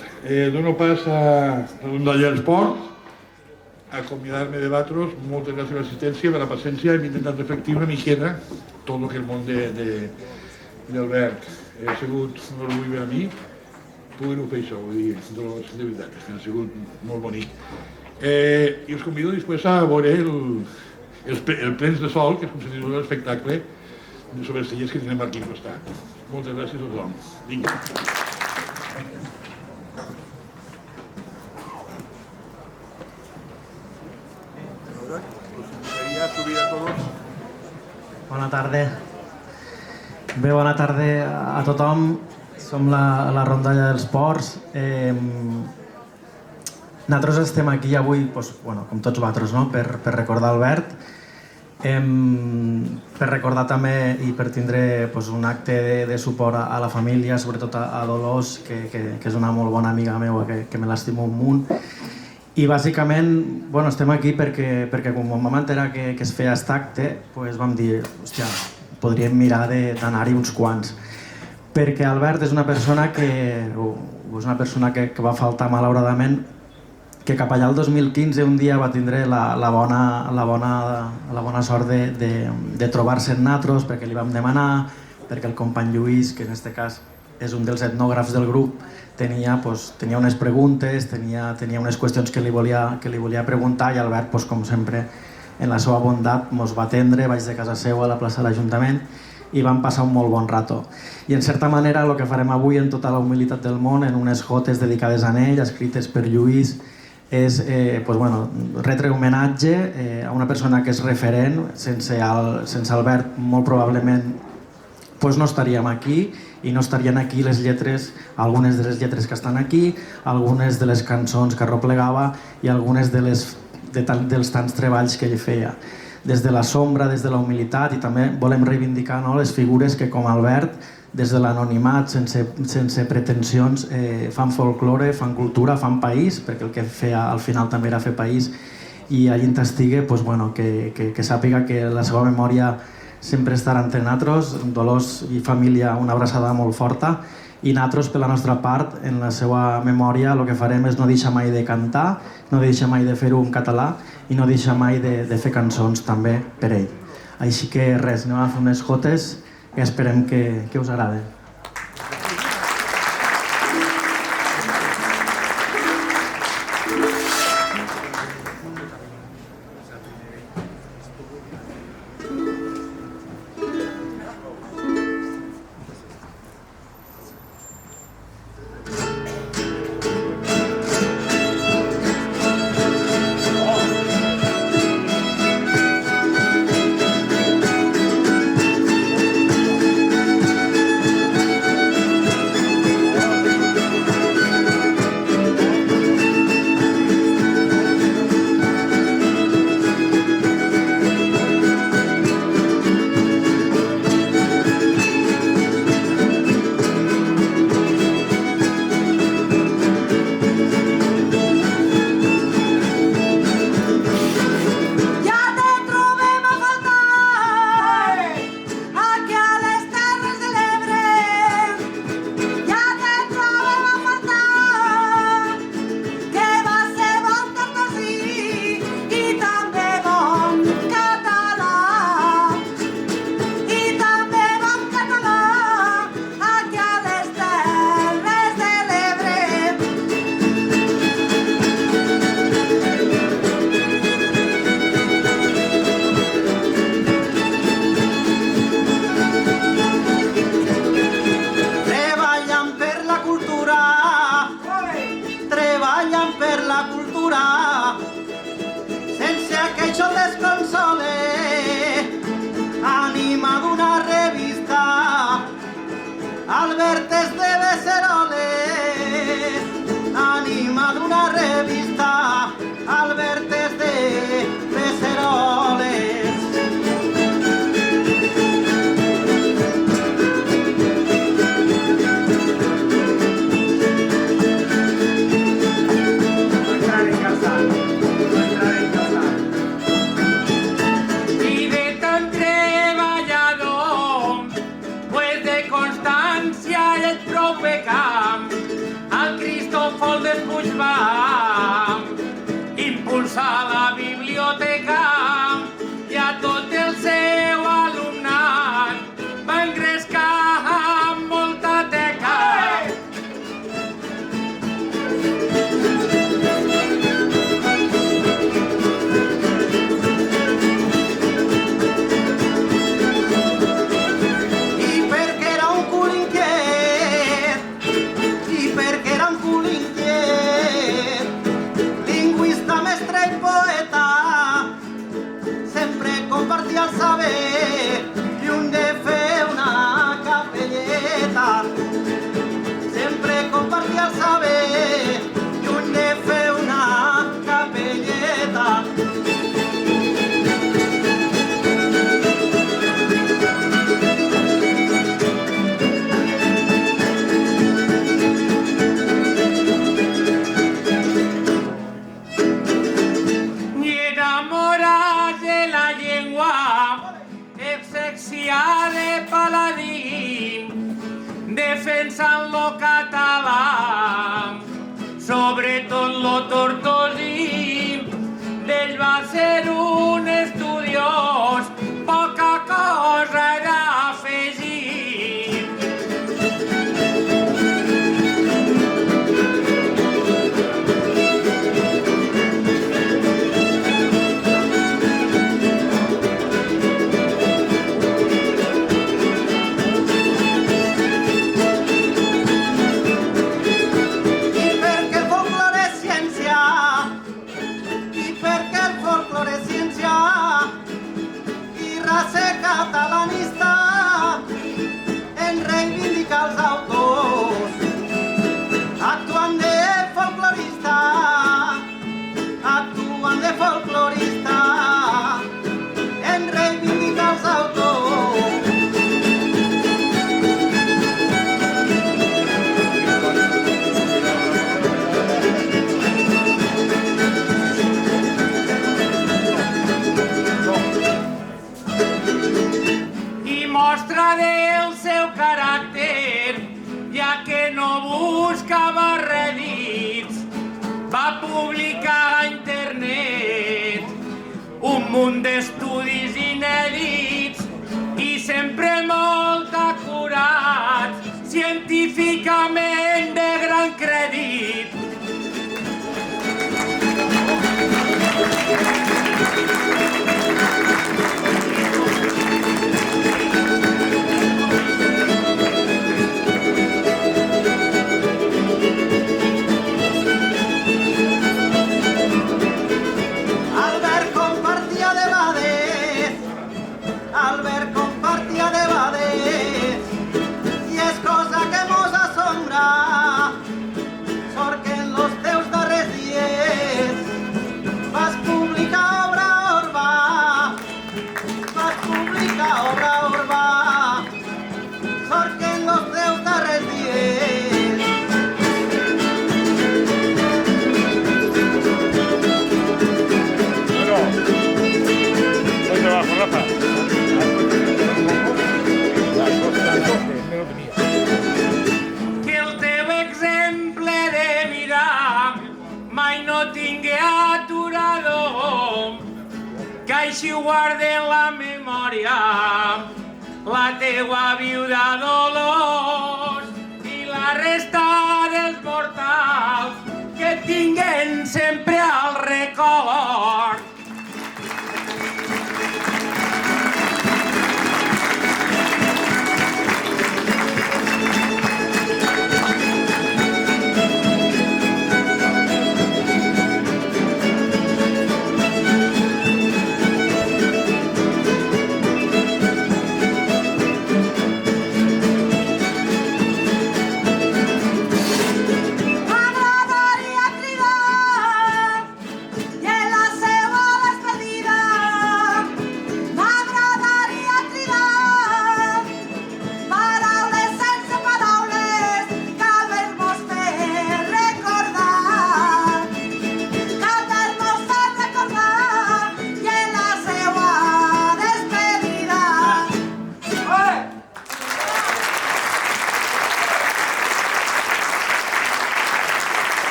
[SPEAKER 2] Dono pas a l'Ondalla dels Ports, a acomiadar-me de vosaltres. Moltes gràcies per l'assistència, per la paciència. Hem intentat reflectir una miqueta tot el que el món d'Albert. Ha sigut un orgull per a mi poder-ho fer això, vull dir, de veritat, ha sigut molt bonic. I us convido després a veure el Plens de Sol, que és com se diu l'espectacle sobre els tallers que tenim aquí al costat. Moltes gràcies a tothom. Vinga.
[SPEAKER 11] Bona tarda. Bé, bona tarda a tothom. Som la Rondalla dels Ports. Nosaltres estem aquí avui, com tots vosaltres, per recordar Albert, per recordar també i per tindre un acte de suport a la família, sobretot a Dolors, que és una molt bona amiga meva, que me l'estimo un munt. I bàsicament estem aquí perquè quan vam enterar que es feia aquest acte vam dir, hòstia, podríem mirar d'anar-hi uns quants. Perquè Albert és una persona que va faltar malauradament, que cap allà el 2015 un dia va tindre la bona sort de trobar-se en nosaltres, perquè li vam demanar, perquè el company Lluís, que en aquest cas és un dels etnògrafs del grup, tenia unes preguntes, tenia unes qüestions que li volia preguntar, i Albert, com sempre, en la seva bondat, ens va atendre, vaig de casa seva a la plaça de l'Ajuntament, i vam passar un molt bon rato. I en certa manera el que farem avui, en tota la humilitat del món, en unes jotes dedicades a ell, escrites per Lluís, és retre homenatge a una persona que és referent. Sense Albert molt probablement no estaríem aquí, i no estarien aquí les lletres, algunes de les lletres que estan aquí, algunes de les cançons que arreplegava i algunes dels tants treballs que ell feia. Des de la sombra, des de la humilitat, i també volem reivindicar les figures que, com Albert, des de l'anonimat, sense pretensions, fan folklore, fan cultura, fan país, perquè el que feia al final també era fer país, i allí on estigui, que sàpiga que la seva memòria sempre estarà entre nosaltres. Dolors i família, una abraçada molt forta, i nosaltres, per la nostra part, en la seva memòria, el que farem és no deixar mai de cantar, no deixar mai de fer-ho en català i no deixar mai de fer cançons també per ell. Així que res, anem a fer unes jotes que esperem que us agraden.
[SPEAKER 12] Constància i el proper camp, al Cristòfol de Puigvàm, impulsar la biblioteca i a tot el seu alumnat va engrescar amb molta teca.
[SPEAKER 13] Compartia el saber i un de fer una capelleta. Sempre compartia el saber i un de fer una capelleta.
[SPEAKER 12] De paladín, defensant lo català, sobretot lo tortosí. D'ell va ser un estudiós, poca cosa era afegir.
[SPEAKER 13] Catalanista en reivindicar els autors, actuant de folclorista, en reivindicar els autors.
[SPEAKER 12] Mostra del seu caràcter, ja que no buscava rèdits, va publicar a internet un munt d'estudis inèdits i sempre molt acurats, científicament de gran crèdit. Que el teu exemple de vida mai no tingui aturador, que així ho guarde en la memòria la teua viuda Dolors i la resta dels mortals que tinguen sempre al record.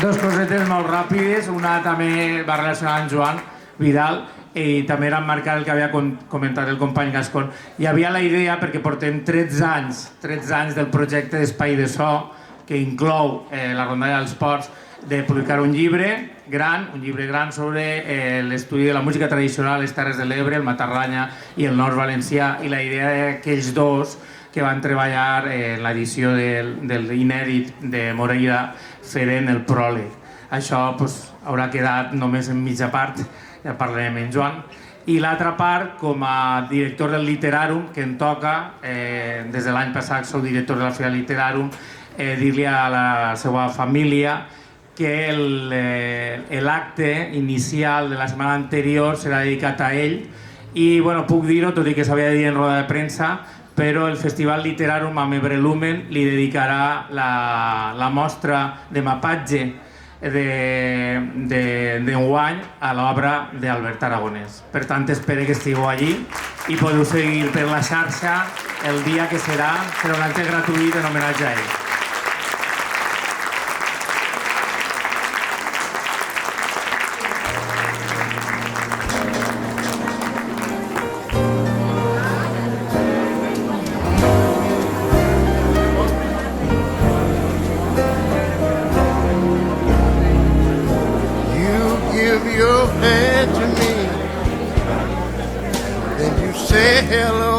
[SPEAKER 12] Dos cosetes molt ràpides, una també va relacionar amb Joan Vidal i també era emmarcar el que havia comentat el company Gascon. Hi havia la idea, perquè portem 13 anys del projecte d'Espai de So, que inclou la Rondalla dels Ports, de publicar un llibre gran sobre l'estudi de la música tradicional a les Terres de l'Ebre, el Matarranya i el Nord Valencià, i la idea d'aquells dos que van treballar en l'edició del inèdit de Moreira feren el pròleg. Això haurà quedat només en mitja part, ja parlarem amb Joan. I l'altra part, com a director del Literarum, que em toca, des de l'any passat soc director de la Fira Literarum, dir-li a la seva família que l'acte inicial de la setmana anterior serà dedicat a ell i puc dir-ho, tot i que s'havia de dir en roda de premsa, però el Festival Literarum amb Ebrelumen li dedicarà la mostra de mapatge d'enguany a l'obra d'Albert Aragonès. Per tant, espero que estigueu allí i podeu seguir per la xarxa el dia que serà un acte gratuït en homenatge a ell.
[SPEAKER 1] Give your hand to me, then you say hello.